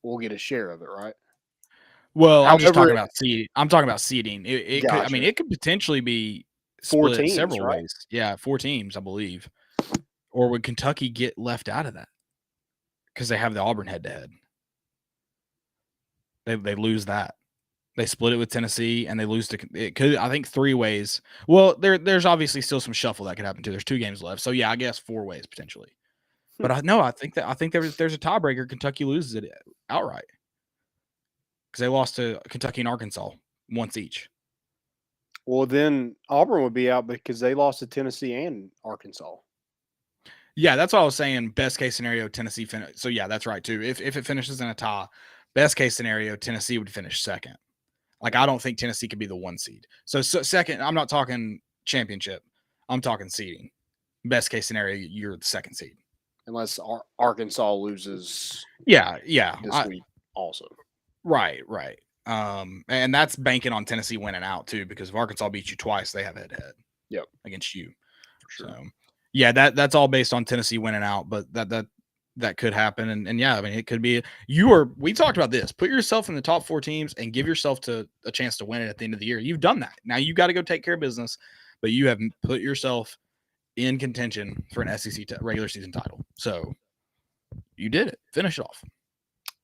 we'll get a share of it, right? Well, I'm just talking about seed. I'm talking about seeding. It gotcha. could, it could potentially be 4 split teams, several right? ways. Yeah, 4 teams, I believe. Or would Kentucky get left out of that because they have the Auburn head-to-head? They lose that. They split it with Tennessee, and they lose to it. Could, I think, 3 ways. Well, there's obviously still some shuffle that could happen too. There's 2 games left, so yeah, I guess 4 ways potentially. But I think there's a tiebreaker. Kentucky loses it outright because they lost to Kentucky and Arkansas once each. Well, then Auburn would be out because they lost to Tennessee and Arkansas. Yeah, that's what I was saying. Best case scenario, Tennessee finish. So yeah, that's right too. If it finishes in a tie, best case scenario, Tennessee would finish second. Like, I don't think Tennessee could be the 1 seed. So second, I'm not talking championship. I'm talking seeding. Best case scenario, you're the 2nd seed. Unless Arkansas loses. Yeah. This week also. Right. And that's banking on Tennessee winning out too, because if Arkansas beats you twice, they have head-to-head. Yep. Against you. For sure. So, yeah, that's all based on Tennessee winning out, but that could happen. And yeah, I mean, it could be we talked about this. Put yourself in the top 4 teams and give yourself a chance to win it at the end of the year. You've done that. Now you got to go take care of business, but you have put yourself in contention for an SEC regular season title. So you did it. Finish it off.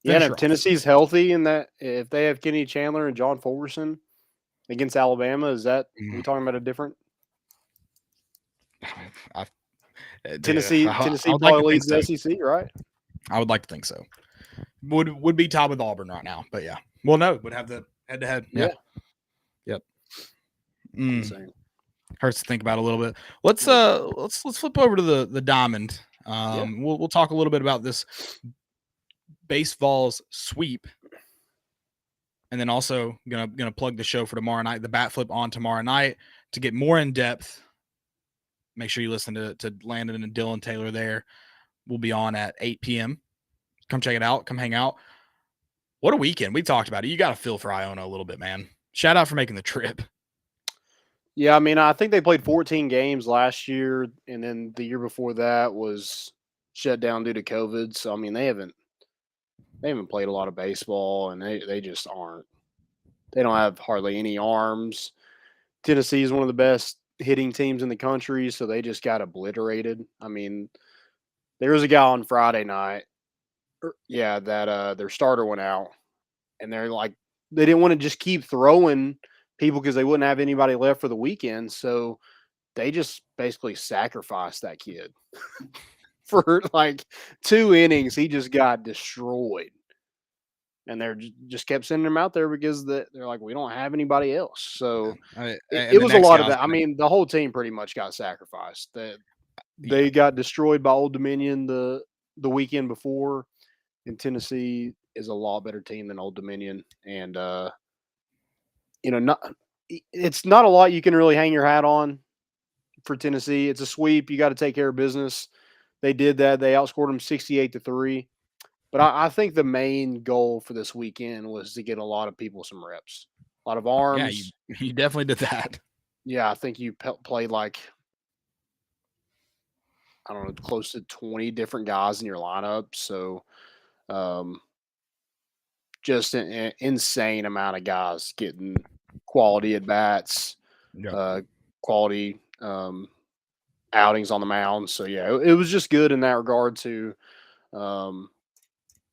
Yeah, and if Tennessee's healthy and that if they have Kenny Chandler and John Fulkerson against Alabama, is that we talking about a different Tennessee probably leads the SEC, right? I would like to think so. Would be tied with Auburn right now, but yeah. Well, no, would have the head-to-head. Yeah. Yep. Insane. Hurts to think about a little bit. Let's flip over to the diamond. We'll talk a little bit about this BaseVols sweep, and then also gonna plug the show for tomorrow night, the bat flip on tomorrow night to get more in depth. Make sure you listen to Landon and Dylan Taylor there. We'll be on at 8 p.m. Come check it out. Come hang out. What a weekend. We talked about it. You got to feel for Iona a little bit, man. shout out for making the trip. Yeah, I mean, I think they played 14 games last year, and then the year before that was shut down due to COVID. So I mean, they haven't played a lot of baseball, and they just aren't. They don't have hardly any arms. Tennessee is one of the best hitting teams in the country, so they just got obliterated. I mean, there was a guy on Friday night, that their starter went out, and they're like, they didn't want to just keep throwing people because they wouldn't have anybody left for the weekend, so they just basically sacrificed that kid for like 2 innings. He just got destroyed. And they're just kept sending him out there because they're like, we don't have anybody else. So it was a lot of that. I mean, the whole team pretty much got sacrificed. They got destroyed by Old Dominion the weekend before, and Tennessee is a lot better team than Old Dominion. And it's not a lot you can really hang your hat on for Tennessee. It's a sweep. You got to take care of business. They did that. They outscored them 68-3. But I think the main goal for this weekend was to get a lot of people some reps, a lot of arms. Yeah, you definitely did that. Yeah, I think you played like, I don't know, close to 20 different guys in your lineup. So just an insane amount of guys getting quality at bats, quality outings on the mound. So, yeah, it was just good in that regard to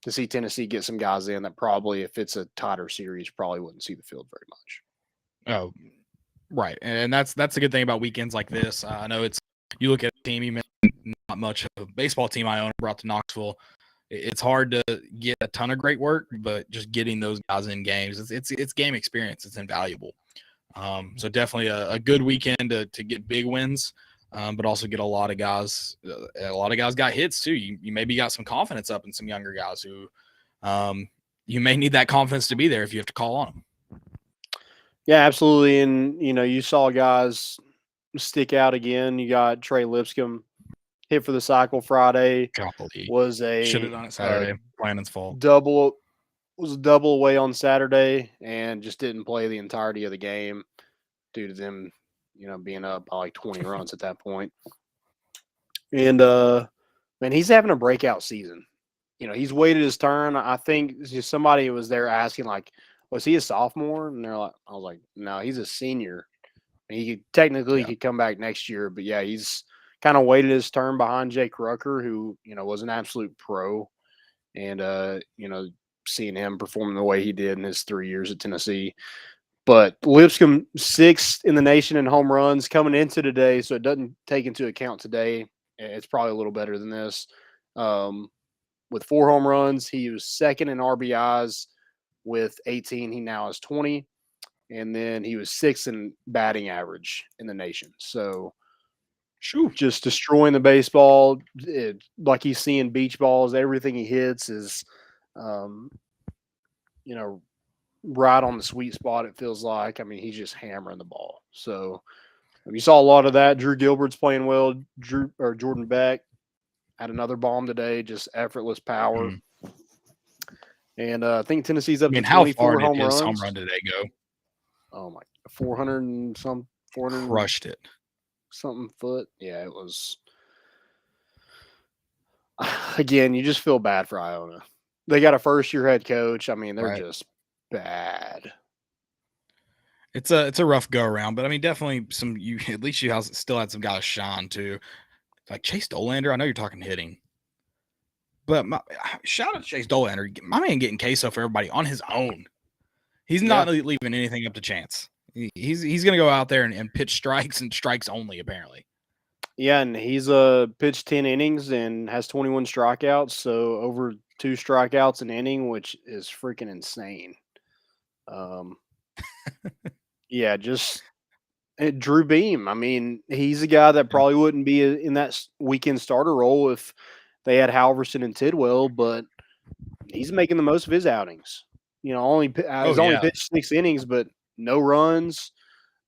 see Tennessee get some guys in that probably, if it's a tighter series, probably wouldn't see the field very much. Oh, right. And that's a good thing about weekends like this. I know you look at a team, you mentioned not much of a baseball team I own brought to Knoxville. It's hard to get a ton of great work, but just getting those guys in games, it's game experience. It's invaluable. So definitely a good weekend to get big wins. But also get a lot of guys. A lot of guys got hits too. You maybe got some confidence up in some younger guys who, you may need that confidence to be there if you have to call on them. Yeah, absolutely. And you saw guys stick out again. You got Trey Lipscomb hit for the cycle Friday. Golly. Should have done it Saturday. Planning's fault. Was a double away on Saturday and just didn't play the entirety of the game due to them being up by like 20 runs at that point. And, man, he's having a breakout season. He's waited his turn. I think just somebody was there asking, like, was he a sophomore? And I was like, no, he's a senior. And he could come back next year. But, yeah, he's kind of waited his turn behind Jake Rucker, who, was an absolute pro. And, seeing him perform the way he did in his 3 years at Tennessee. But Lipscomb 6th in the nation in home runs coming into today, so it doesn't take into account today. It's probably a little better than this. With 4 home runs, he was 2nd in RBIs with 18. He now has 20. And then he was 6th in batting average in the nation. So just destroying the baseball. Like he's seeing beach balls. Everything he hits is, right on the sweet spot, it feels like. I mean, he's just hammering the ball. So you saw a lot of that. Drew Gilbert's playing well. Jordan Beck had another bomb today, just effortless power. And I think Tennessee's up to 24 how far home did runs. his home run today go? Oh, my, 400 and some, 400. Crushed it. Something foot. Yeah, it was. Again, you just feel bad for Iona. They got a first-year head coach. I mean, they're just bad. It's a rough go around, but I mean, definitely at least you still had some guys shine too. Like Chase Dolander, I know you're talking hitting, but shout out to Chase Dolander, my man getting queso for everybody on his own. He's not leaving anything up to chance. He's gonna go out there and pitch strikes and strikes only, apparently. Yeah, and he's pitched 10 innings and has 21 strikeouts, so over 2 strikeouts an inning, which is freaking insane. Yeah, just Drew Beam. I mean, he's a guy that probably wouldn't be in that weekend starter role if they had Halverson and Tidwell, but he's making the most of his outings. Only pitched 6 innings, but no runs.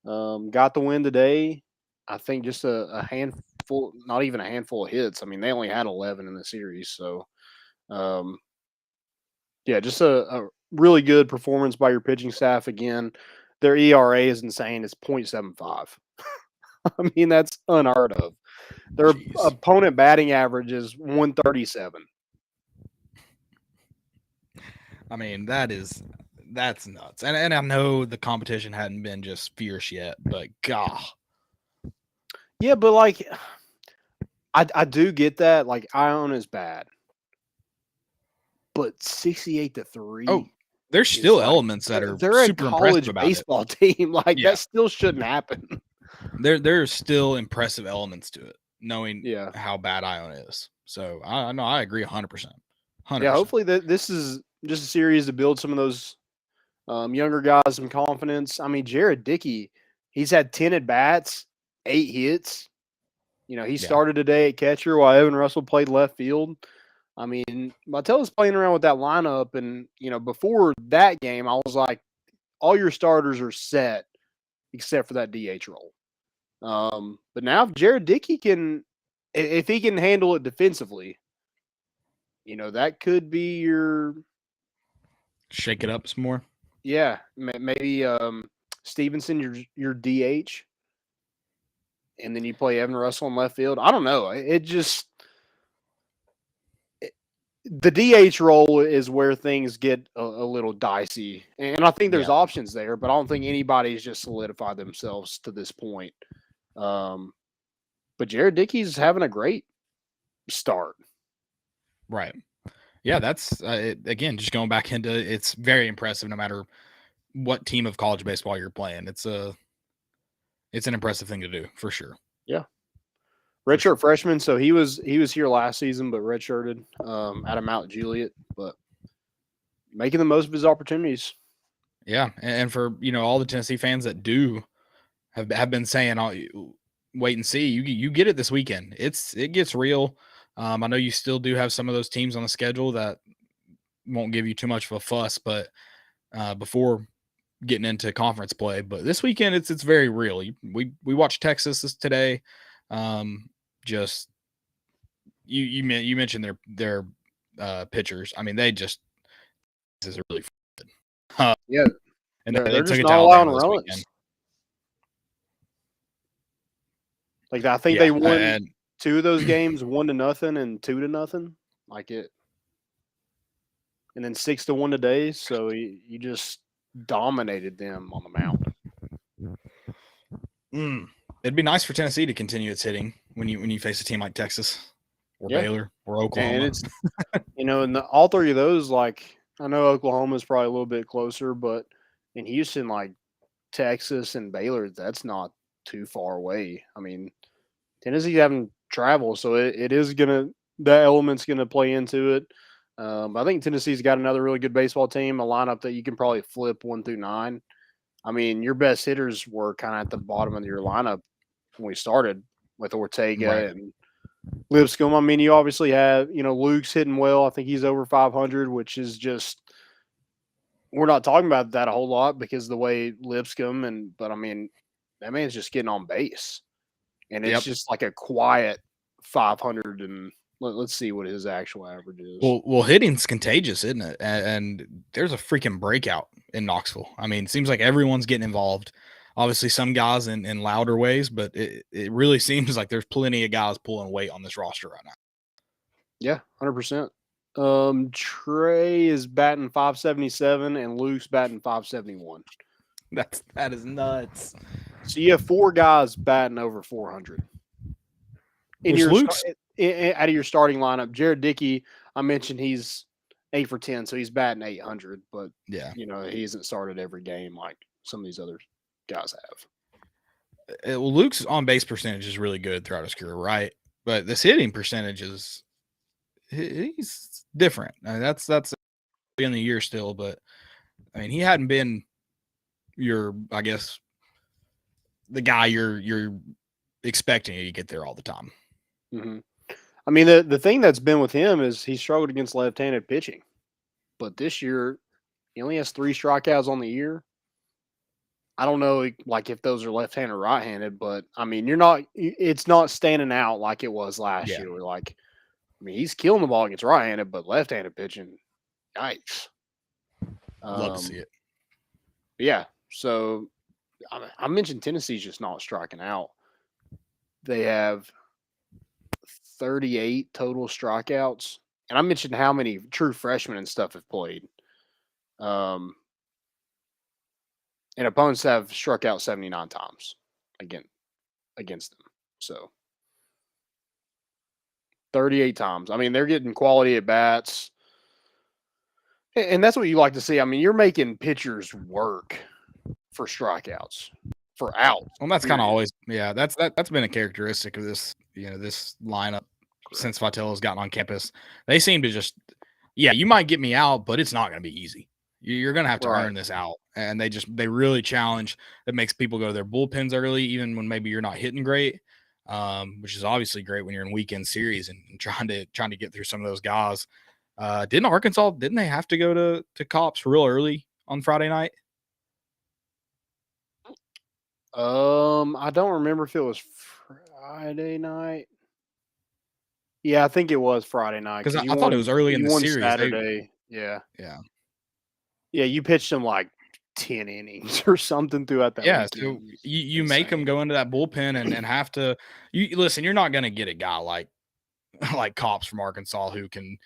Got the win today. I think just a handful, not even a handful of hits. I mean, they only had 11 in the series. So, just a really good performance by your pitching staff again. their ERA is insane. It's 0.75. I mean, that's unheard of. Their opponent batting average is 137. I mean, that's nuts. And I know the competition hadn't been just fierce yet, but God. Yeah, but like I do get that. Like Ione is bad. But 68-3. Oh, there's still elements that are they're super a college impressive about baseball team. Like Yeah. that still shouldn't happen. There's still impressive elements to it, knowing Yeah. how bad Ione is. So I know I agree 100%. 100%. Yeah, hopefully this is just a series to build some of those younger guys some confidence. I mean, Jared Dickey, he's had 10 at bats, 8 hits. You know, he started today at catcher while Evan Russell played left field. I mean, Martella's playing around with that lineup, and you know, before that game, I was like, all your starters are set except for that DH role. But now if Jared Dickey if he can handle it defensively, you know, that could be your shake it up some more. Yeah, maybe Stevenson, your DH, and then you play Evan Russell in left field. I don't know. The DH role is where things get a little dicey, and I think there's options there, but I don't think anybody's just solidified themselves to this point. But Jared Dickey's having a great start. Right. Yeah, that's again just going back into it's very impressive no matter what team of college baseball you're playing. It's an impressive thing to do for sure. Yeah. Redshirt freshman, so he was here last season, but redshirted out of Mount Juliet, but making the most of his opportunities. Yeah, and for all the Tennessee fans that do have been saying, wait and see. You get it this weekend. It gets real. I know you still do have some of those teams on the schedule that won't give you too much of a fuss, but before getting into conference play, but this weekend it's very real. We watched Texas today. Just you mentioned their pitchers. I mean, this is really good. Yeah, and they're they took just it not to allowing Alabama this runs. weekend. Like I think they won 2 of those games 1-0 and 2-0. Like it, and then 6-1 today. So you just dominated them on the mound. It'd be nice for Tennessee to continue its hitting when you face a team like Texas or Baylor or Oklahoma. And it's and all 3 of those, like I know Oklahoma is probably a little bit closer, but in Houston, like Texas and Baylor, that's not too far away. I mean, Tennessee having travel, so that element's gonna play into it. I think Tennessee's got another really good baseball team, a lineup that you can probably flip 1 through 9. I mean, your best hitters were kind of at the bottom of your lineup when we started with Ortega and Lipscomb. I mean, you obviously have, Luke's hitting well. I think he's over 500, which is just we're not talking about that a whole lot because the way Lipscomb but I mean, that man's just getting on base. And it's just like a quiet 500 and let's see what his actual average is. Well, hitting's contagious, isn't it? And there's a freaking breakout in Knoxville. I mean, it seems like everyone's getting involved. Obviously, some guys in louder ways, but it really seems like there's plenty of guys pulling weight on this roster right now. Yeah, 100%. Trey is batting 577 and Luke's batting 571. That is nuts. So you have 4 guys batting over 400. Out of your starting lineup, Jared Dickey, I mentioned he's 8 for 10, so he's batting 800. But he hasn't started every game like some of these other guys have. Well, Luke's on base percentage is really good throughout his career, right? But this hitting percentage he's different. I mean, that's in the year still, but I mean he hadn't been I guess the guy you're expecting to get there all the time. Mm-hmm. I mean, the thing that's been with him is he struggled against left-handed pitching, but this year he only has 3 strikeouts on the year. I don't know, like if those are left-handed or right-handed, but I mean, it's not standing out like it was last year. We're like, I mean, he's killing the ball against right-handed, but left-handed pitching, yikes. Love to see it. Yeah. So I mentioned Tennessee's just not striking out. They have 38 total strikeouts, and I mentioned how many true freshmen and stuff have played. And opponents have struck out 79 times against them. So 38 times. I mean, they're getting quality at bats. And that's what you like to see. I mean, you're making pitchers work for strikeouts, for outs. Well, that's kind of always, that's been a characteristic of this, this lineup since Vitello's gotten on campus. They seem to just, you might get me out, but it's not going to be easy. You're going to have to earn this out. And they really challenge. That makes people go to their bullpens early, even when maybe you're not hitting great, which is obviously great when you're in weekend series and trying to get through some of those guys. Didn't Arkansas, didn't they have to go to Cops real early on Friday night? I don't remember if it was Friday night. Yeah, I think it was Friday night. Because I thought it was early in the series. Saturday. Yeah. You pitched them like 10 innings or something throughout that. Yeah, so you make them go into that bullpen and have to. You listen. You're not going to get a guy like Cops from Arkansas who can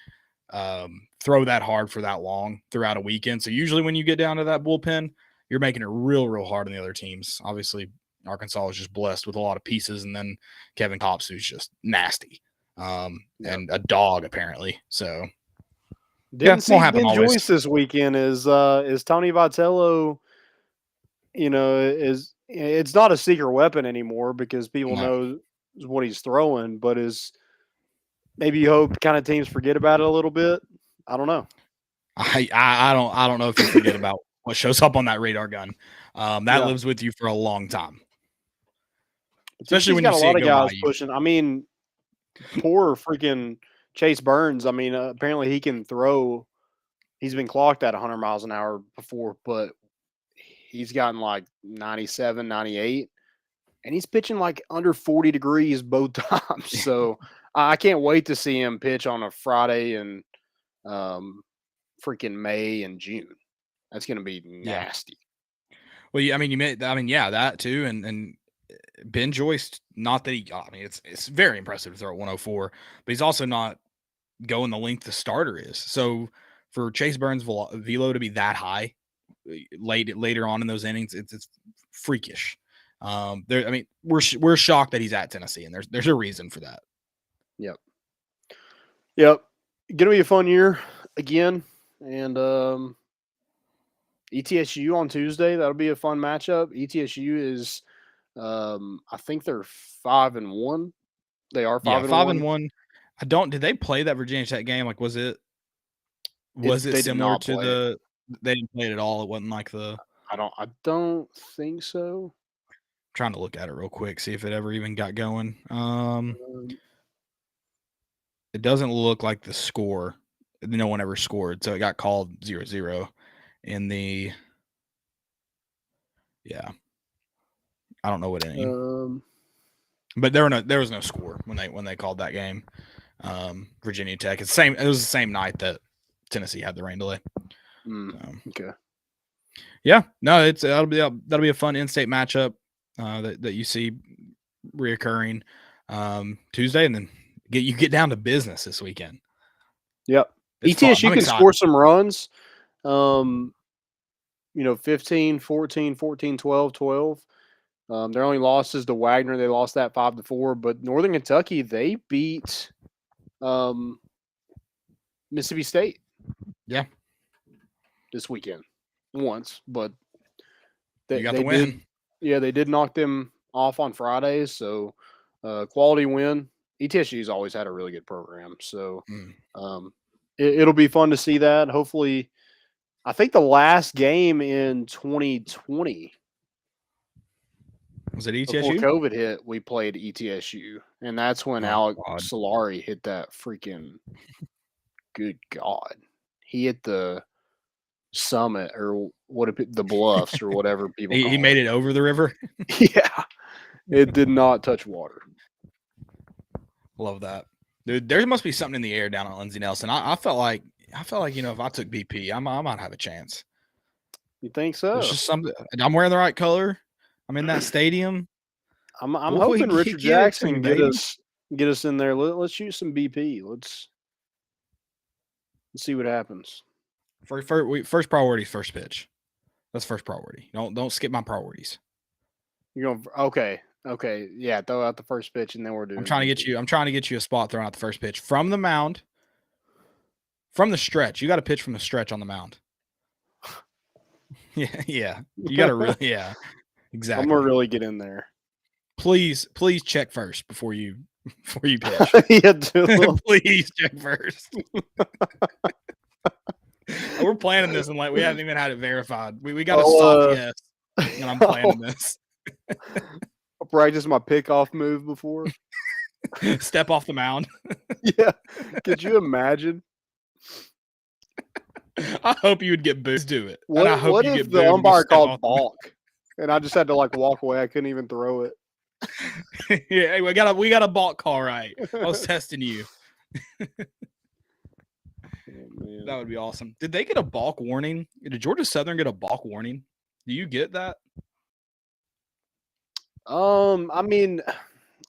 throw that hard for that long throughout a weekend. So usually when you get down to that bullpen, you're making it real hard on the other teams. Obviously, Arkansas is just blessed with a lot of pieces, and then Kevin Kopps, who's just nasty, and a dog apparently. So didn't see Ben Joyce this weekend. Is Tony Vitello? It's not a secret weapon anymore because people know what he's throwing, but maybe you hope kind of teams forget about it a little bit. I don't know. I don't know if you forget about what shows up on that radar gun. That lives with you for a long time. Especially when you see a lot of guys pushing. I mean, poor freaking Chase Burns. I mean, apparently he can throw. He's been clocked at 100 miles an hour before, but he's gotten like 97, 98, and he's pitching like under 40 degrees both times. So I can't wait to see him pitch on a Friday in freaking May and June. That's going to be nasty. Well, that too. And Ben Joyce, not that it's very impressive to throw at 104, but he's also not going the length the starter is. So for Chase Burns' velo to be that high later on in those innings, it's freakish. We're shocked that he's at Tennessee, and there's a reason for that. Yep. Gonna be a fun year again, and ETSU on Tuesday. That'll be a fun matchup. ETSU is, I think they're 5-1. They are 5-1. Did they play that Virginia Tech game? Like, was it similar to they didn't play it at all? It wasn't like I don't think so. I'm trying to look at it real quick, see if it ever even got going. It doesn't look like the score. No one ever scored, so it got called 0-0 in the. Yeah, I don't know what inning. But there was no score when they called that game. Virginia Tech. It was the same night that Tennessee had the rain delay. Okay. Yeah, no, that'll be a fun in-state matchup that you see reoccurring Tuesday, and then you get down to business this weekend. Yep. ETSU can score some runs. 15, 14, 14, 12, 12. Their only losses to Wagner. They lost that 5-4. But Northern Kentucky, they beat Mississippi State. Yeah. This weekend. Once. But they got the win. They did knock them off on Fridays. So quality win. ETSU's always had a really good program. So it'll be fun to see that. Hopefully, I think the last game in 2020 was it ETSU? Before COVID hit, we played ETSU, and that's when Alex Solari hit that freaking. Good God, he hit the summit or the bluffs or whatever people. He made it over the river. Yeah, it did not touch water. Love that, dude. There must be something in the air down at Lindsey Nelson. I felt like if I took BP, I might have a chance. You think so? It's just something. I'm wearing the right color. I'm in that stadium. I'm Boy, hoping Richard get it to Jackson me, get baby. us in there. Let's shoot some BP. Let's see what happens. First priority, first pitch. That's first priority. Don't skip my priorities. You're going okay. Yeah, throw out the first pitch and then we're doing. I'm trying to get you a spot thrown out the first pitch from the mound. From the stretch. You got to pitch from the stretch on the mound. Yeah. You got to really exactly. I'm gonna really get in there. Please check first before you pitch. Yeah, Please check first. We're planning this and we haven't even had it verified. We got a soft yes, and I'm planning this. I practiced my pickoff move before. Step off the mound. Yeah. Could you imagine? I hope you would get booed to it. What if the umpire called balk and I just had to walk away? I couldn't even throw it. Yeah, we got a balk call right. I was testing you. Oh, that would be awesome. Did they get a balk warning? Did Georgia Southern get a balk warning? Do you get that? I mean,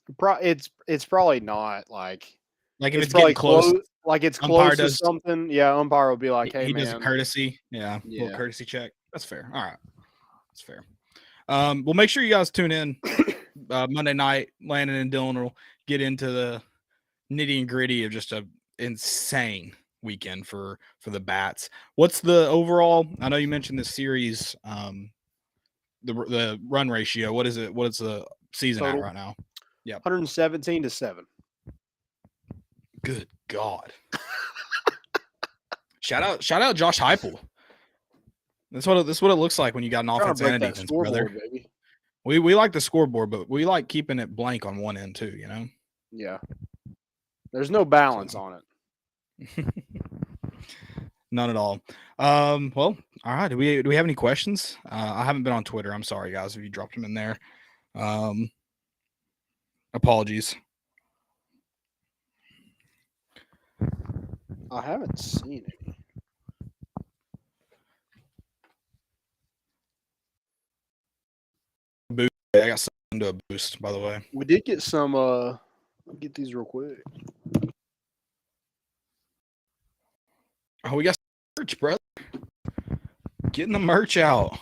it's probably not like if it's probably getting close. Like it's close to something. Yeah, umpire will be like, "Hey, he man." does a courtesy. Yeah, little courtesy check. That's fair. All right, that's fair. Well, make sure you guys tune in Monday night. Landon and Dylan will get into the nitty and gritty of just a insane weekend for the Bats. What's the overall? I know you mentioned the series, the run ratio. What is it? What is the season total at right now? Yeah, 117-7. Good God! Shout out Josh Heupel. That's what it looks like when you got an offense and a defense, brother. Baby. We like the scoreboard, but we like keeping it blank on one end too. You know. Yeah. There's no balance on it. None at all. Well, all right. Do we have any questions? I haven't been on Twitter. I'm sorry, guys, if you dropped them in there. Apologies. I haven't seen any. Boost. I got something to a boost, by the way. We did get some. I'll get these real quick. Oh, we got some merch, brother. Getting the merch out.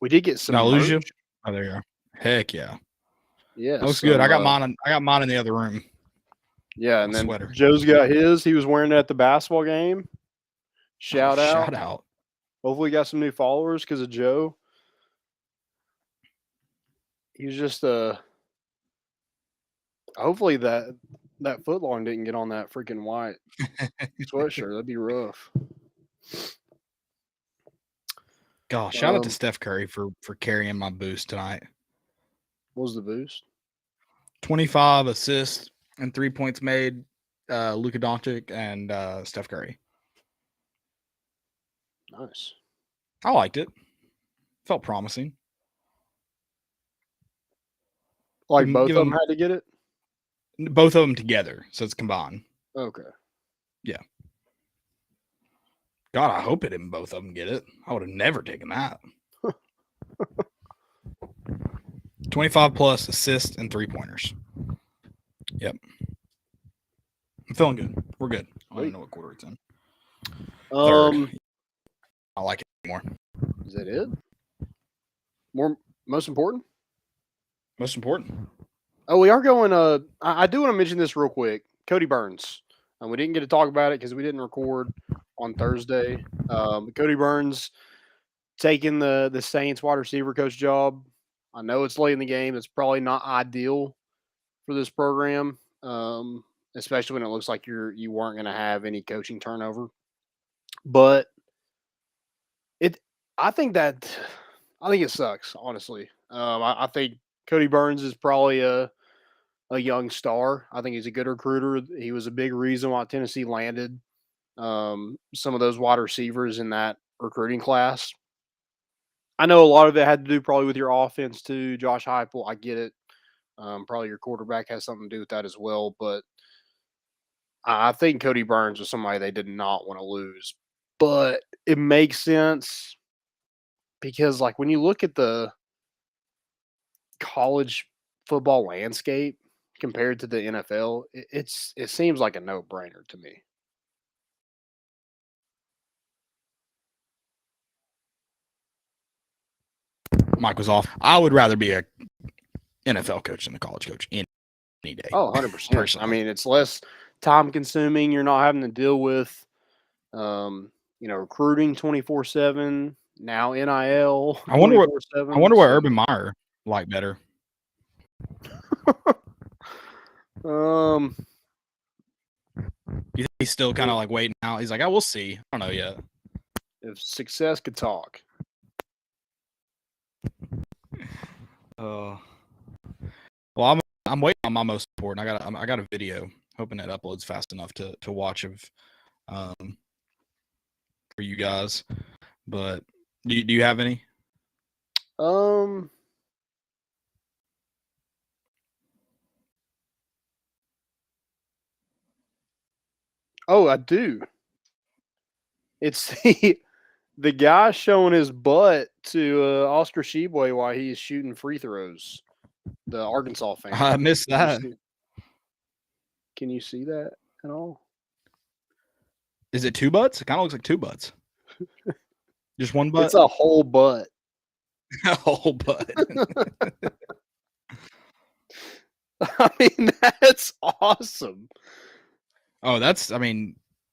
We did get some. Did I lose you? Oh, there you are. Heck yeah. Yeah. That looks good. I got mine in the other room. Yeah, and then sweater. Joe's got his. He was wearing it at the basketball game. Shout out. Hopefully, got some new followers because of Joe. He was just hopefully that foot long didn't get on that freaking white sweatshirt. That'd be rough. Gosh, shout out to Steph Curry for carrying my boost tonight. What was the boost? 25 assists and 3 points made. Luka Doncic and Steph Curry. Nice. I liked it. Felt promising. Like both of them had to get it? Both of them together, so it's combined. Okay. Yeah. God, I hope it didn't both of them get it. I would have never taken that. 25 plus assists and 3-pointers. Yep. I'm feeling good. We're good. I don't know what quarter it's in. Third. I like it more. Is that it? Most important? Most important. Oh, we are going. I do want to mention this real quick. Cody Burns. We didn't get to talk about it because we didn't record on Thursday. Cody Burns taking the Saints wide receiver coach job. I know it's late in the game. It's probably not ideal for this program, especially when it looks like you weren't going to have any coaching turnover. But I think it sucks, honestly. I think Cody Burns is probably a young star. I think he's a good recruiter. He was a big reason why Tennessee landed some of those wide receivers in that recruiting class. I know a lot of it had to do probably with your offense too, Josh Heupel. I get it. Probably your quarterback has something to do with that as well. But I think Cody Burns was somebody they did not want to lose. But it makes sense because, like, when you look at the college football landscape compared to the NFL, it seems like a no-brainer to me. Mike was off. I would rather be a NFL coach than a college coach any day. Oh, 100%. Personally. I mean, it's less time consuming. You're not having to deal with, recruiting 24/7, now NIL. I wonder what 24/7. Urban Meyer liked better. You think he's still kind of like waiting out? He's like, we'll see. I don't know yet. If success could talk. Well, I'm waiting on my most important. I got a video, hoping it uploads fast enough to watch of, for you guys. But do you have any? Oh, I do. It's the guy showing his butt to Oscar Sheboy while he's shooting free throws. The Arkansas fan. I missed that. Can you see that at all? Is it two butts? It kind of looks like two butts. Just one butt? It's a whole butt. A whole butt. I mean, that's awesome. Oh,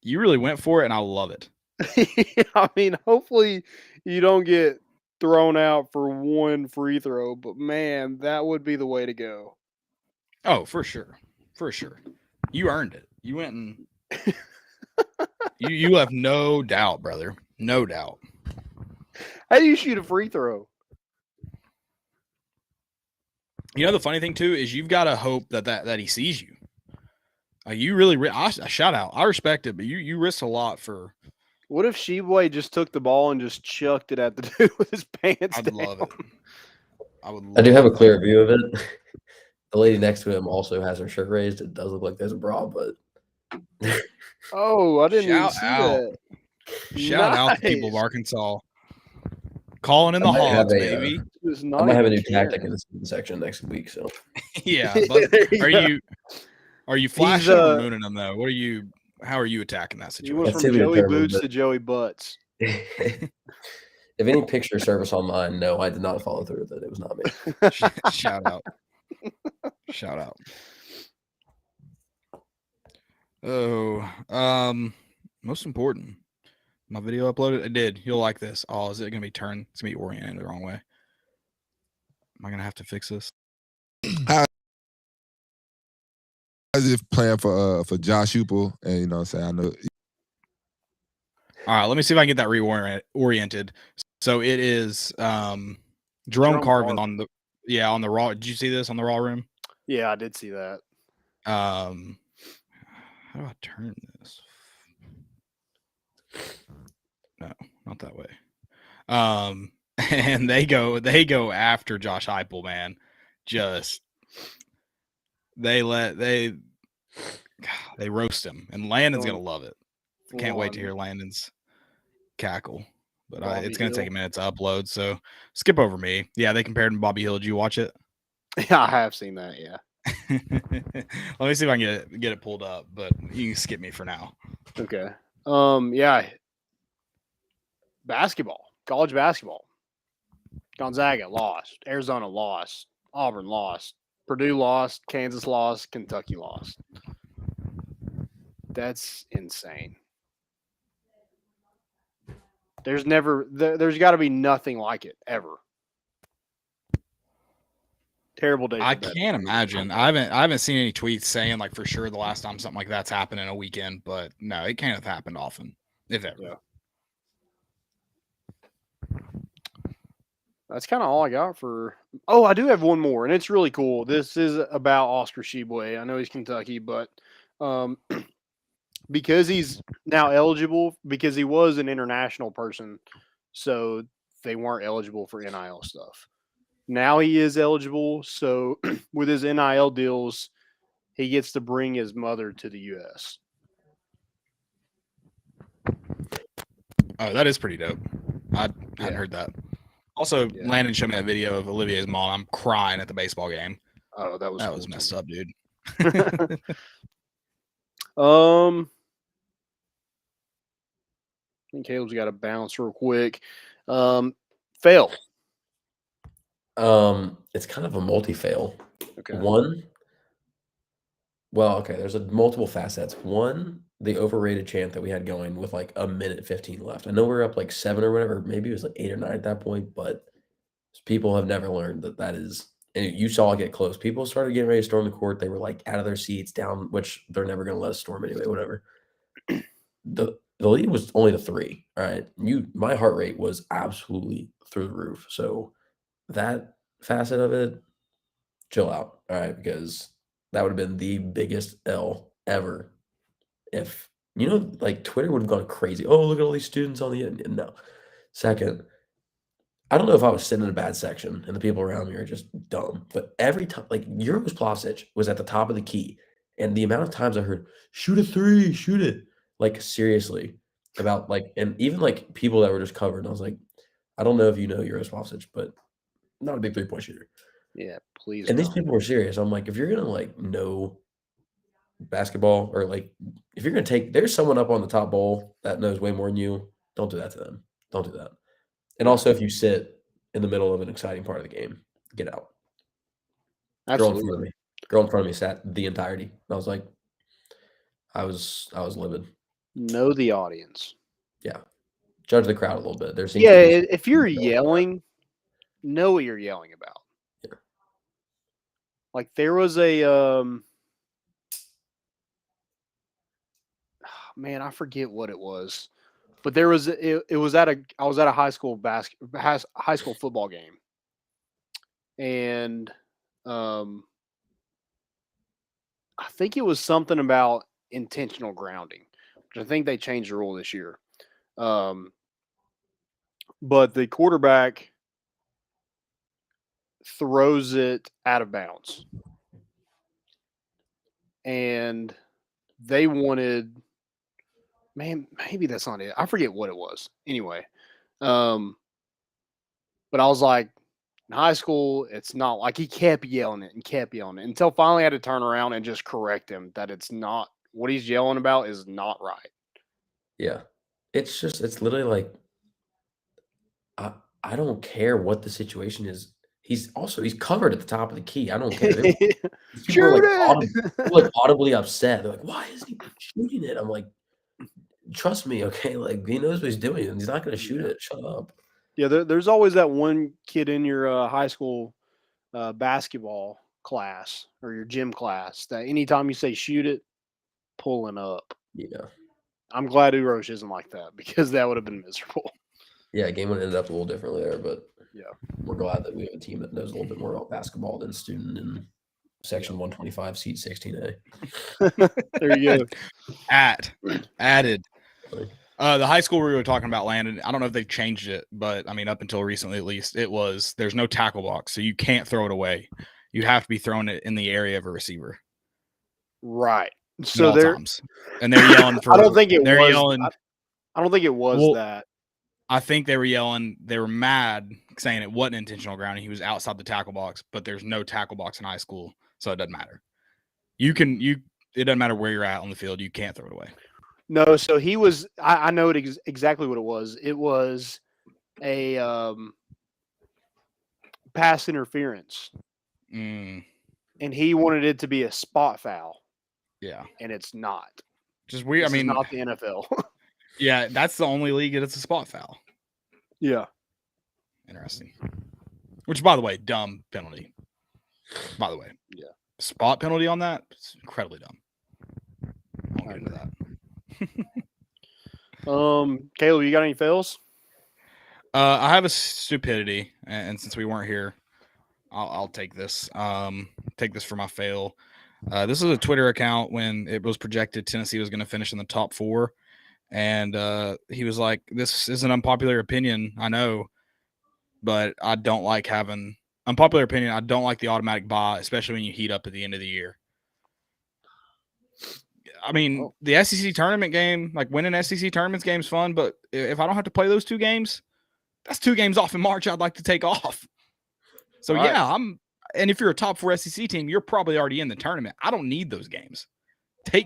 you really went for it, and I love it. I mean, hopefully you don't get thrown out for one free throw, but man, that would be the way to go. Oh, for sure. For sure. You earned it. You went and you have no doubt, brother. No doubt. How do you shoot a free throw? You know, the funny thing too is you've got to hope that he sees you. You really, I shout out. I respect it, but you risk a lot for. What if Sheboy just took the ball and just chucked it at the dude with his pants I'd down? love it. I do have a clear view of it. The lady next to him also has her shirt raised. It does look like there's a bra, but. Oh, I didn't even see that. Shout out to people of Arkansas. Calling in the hogs, baby. I'm gonna have a new tactic in the student section next week. So. Yeah, but are you flashing or mooning them though? How are you attacking that situation? You went from Joey Boots to Joey Butts. If any picture surface online, no, I did not follow through with it. It was not me. Shout out. Shout out. Oh, most important. My video uploaded? It did. You'll like this. Oh, is it going to be turned? It's going to be oriented the wrong way. Am I going to have to fix this? How is it playing for Josh Heupel? And you know what I'm saying? I know. All right, let me see if I can get that reoriented. So it is Jerome Carvin on the Raw. Did you see this on the Raw Room? Yeah, I did see that. How do I turn this? No, not that way. And they go after Josh Heupel, man. Just they roast him, and Landon's gonna love it. Can't wait to hear Landon's cackle. But it's gonna take a minute to upload, so skip over me. Yeah, they compared him to Bobby Hill. Did you watch it? Yeah, I have seen that. Yeah. Let me see if I can get it pulled up, but you can skip me for now. Okay. Yeah. Basketball, college basketball. Gonzaga lost. Arizona lost. Auburn lost. Purdue lost. Kansas lost. Kentucky lost. That's insane. There's got to be nothing like it ever. Terrible day. I can't imagine. I haven't seen any tweets saying like for sure the last time something like that's happened in a weekend, but no, it can't have happened often, if ever. Yeah. That's kind of all I got for. Oh, I do have one more, and it's really cool. This is about Oscar Sheboy. I know he's Kentucky, but because he's now eligible, because he was an international person, so they weren't eligible for NIL stuff. Now he is eligible. So with his NIL deals, he gets to bring his mother to the U.S. Oh, that is pretty dope. I hadn't heard that. Also, Landon showed me that video of Olivier's mom. I'm crying at the baseball game. Oh, that was was messed up, dude. I think Caleb's got to bounce real quick. Fail. It's kind of a multi-fail. Okay. There's multiple facets. One, the overrated chant that we had going with like a minute 15 left. I know we were up like 7 or whatever, maybe it was like 8 or 9 at that point, but people have never learned that is, and you saw it get close. People started getting ready to storm the court. They were like out of their seats down, which they're never going to let us storm anyway, whatever. The lead was only to 3. All right. My heart rate was absolutely through the roof. So that facet of it, chill out. All right. Because that would have been the biggest L ever. If, like Twitter would have gone crazy. Oh, look at all these students on the end. No. Second, I don't know if I was sitting in a bad section and the people around me are just dumb, but every time, like Euros Plavsic was at the top of the key, and the amount of times I heard, shoot a 3, shoot it. Like, seriously, about like, and even like people that were just covered. And I was like, I don't know if you know Euros Plavsic, but not a big 3-point shooter. Yeah, please. And these people were serious. I'm like, if you're going to like know basketball, or like, if you're going to there's someone up on the top bowl that knows way more than you, don't do that to them. Don't do that. And also, if you sit in the middle of an exciting part of the game, get out. Absolutely. Girl in front of me sat the entirety. And I was like, I was livid. Know the audience. Yeah. Judge the crowd a little bit. If you're yelling, know what you're yelling about. Yeah. Like there was a man, I forget what it was. But there was I was at a high school football game, and I think it was something about intentional grounding, which I think they changed the rule this year. But the quarterback throws it out of bounds, and they wanted. Man, maybe that's not it. I forget what it was. Anyway, but I was like, in high school, it's not like he kept yelling it until finally I had to turn around and just correct him that it's not what he's yelling about is not right. Yeah. It's literally like, I don't care what the situation is. He's covered at the top of the key. I don't care. People are like audibly upset. They're like, why isn't he shooting it? I'm like, trust me, okay? Like, he knows what he's doing, and he's not going to shoot it. Shut up. Yeah, there's always that one kid in your high school basketball class or your gym class that anytime you say shoot it, pulling up. Yeah. I'm glad Urosh isn't like that because that would have been miserable. Yeah, game would have ended up a little differently there, but yeah, we're glad that we have a team that knows a little bit more about basketball than student in section 125, seat 16A. There you go. Added. The high school we were talking about, Landon, I don't know if they've changed it, but I mean, up until recently at least, there's no tackle box, so you can't throw it away. You have to be throwing it in the area of a receiver. Right. So they're yelling for. I don't think it was. Yelling, I don't think it was that. I think they were yelling. They were mad, saying it wasn't intentional grounding. He was outside the tackle box, but there's no tackle box in high school, so it doesn't matter. It doesn't matter where you're at on the field. You can't throw it away. No, so he was. I know exactly what it was. It was a pass interference, and he wanted it to be a spot foul. Yeah, and it's not. Just weird. This is not the NFL. Yeah, that's the only league that it's a spot foul. Yeah, interesting. Which, by the way, dumb penalty. By the way, yeah, spot penalty on that. It's incredibly dumb. I'll get into that. Caleb, you got any fails? I have a stupidity, and since we weren't here, I'll take this. Take this for my fail. This is a Twitter account when it was projected Tennessee was going to finish in the top 4, and he was like, "This is an unpopular opinion, I know, but I don't like having Unpopular opinion, I don't like the automatic bye, especially when you heat up at the end of the year. I mean, the SEC tournament game, like winning SEC tournaments game is fun, but if I don't have to play those 2 games, that's 2 games off in March I'd like to take off. So, Right. yeah, and if you're a top 4 SEC team, you're probably already in the tournament. I don't need those games.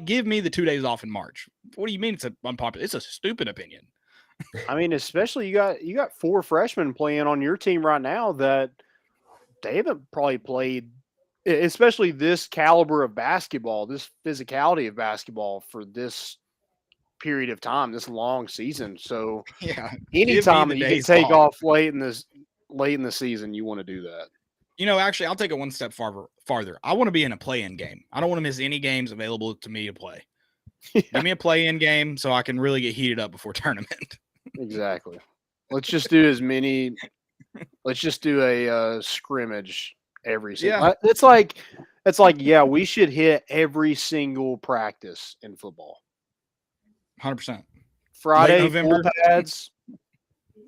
Give me the 2 days off in March. What do you mean it's unpopular? It's a stupid opinion. I mean, especially you got 4 freshmen playing on your team right now that they haven't probably played, especially this caliber of basketball, this physicality of basketball for this period of time, this long season. So Yeah, anytime that you can take off late in the season, you want to do that. Actually, I'll take it one step farther. I want to be in a play-in game. I don't want to miss any games available to me to play. Yeah. Give me a play-in game so I can really get heated up before tournament. Exactly. Let's just do let's just do a scrimmage every single. Yeah. It's like yeah, we should hit every single practice in football. 100%. Friday, November pads,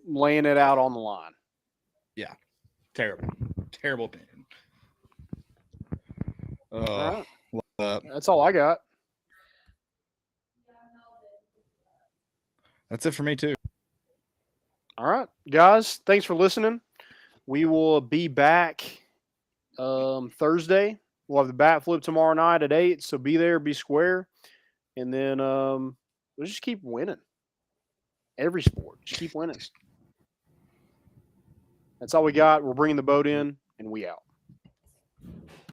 laying it out on the line. Yeah. Terrible opinion. All right. That's all I got. That's it for me too. All right, guys. Thanks for listening. We will be back Thursday. We'll have the bat flip tomorrow night at 8. So be there, be square, and then we'll just keep winning. Every sport, just keep winning. That's all we got. We're bringing the boat in, and we out.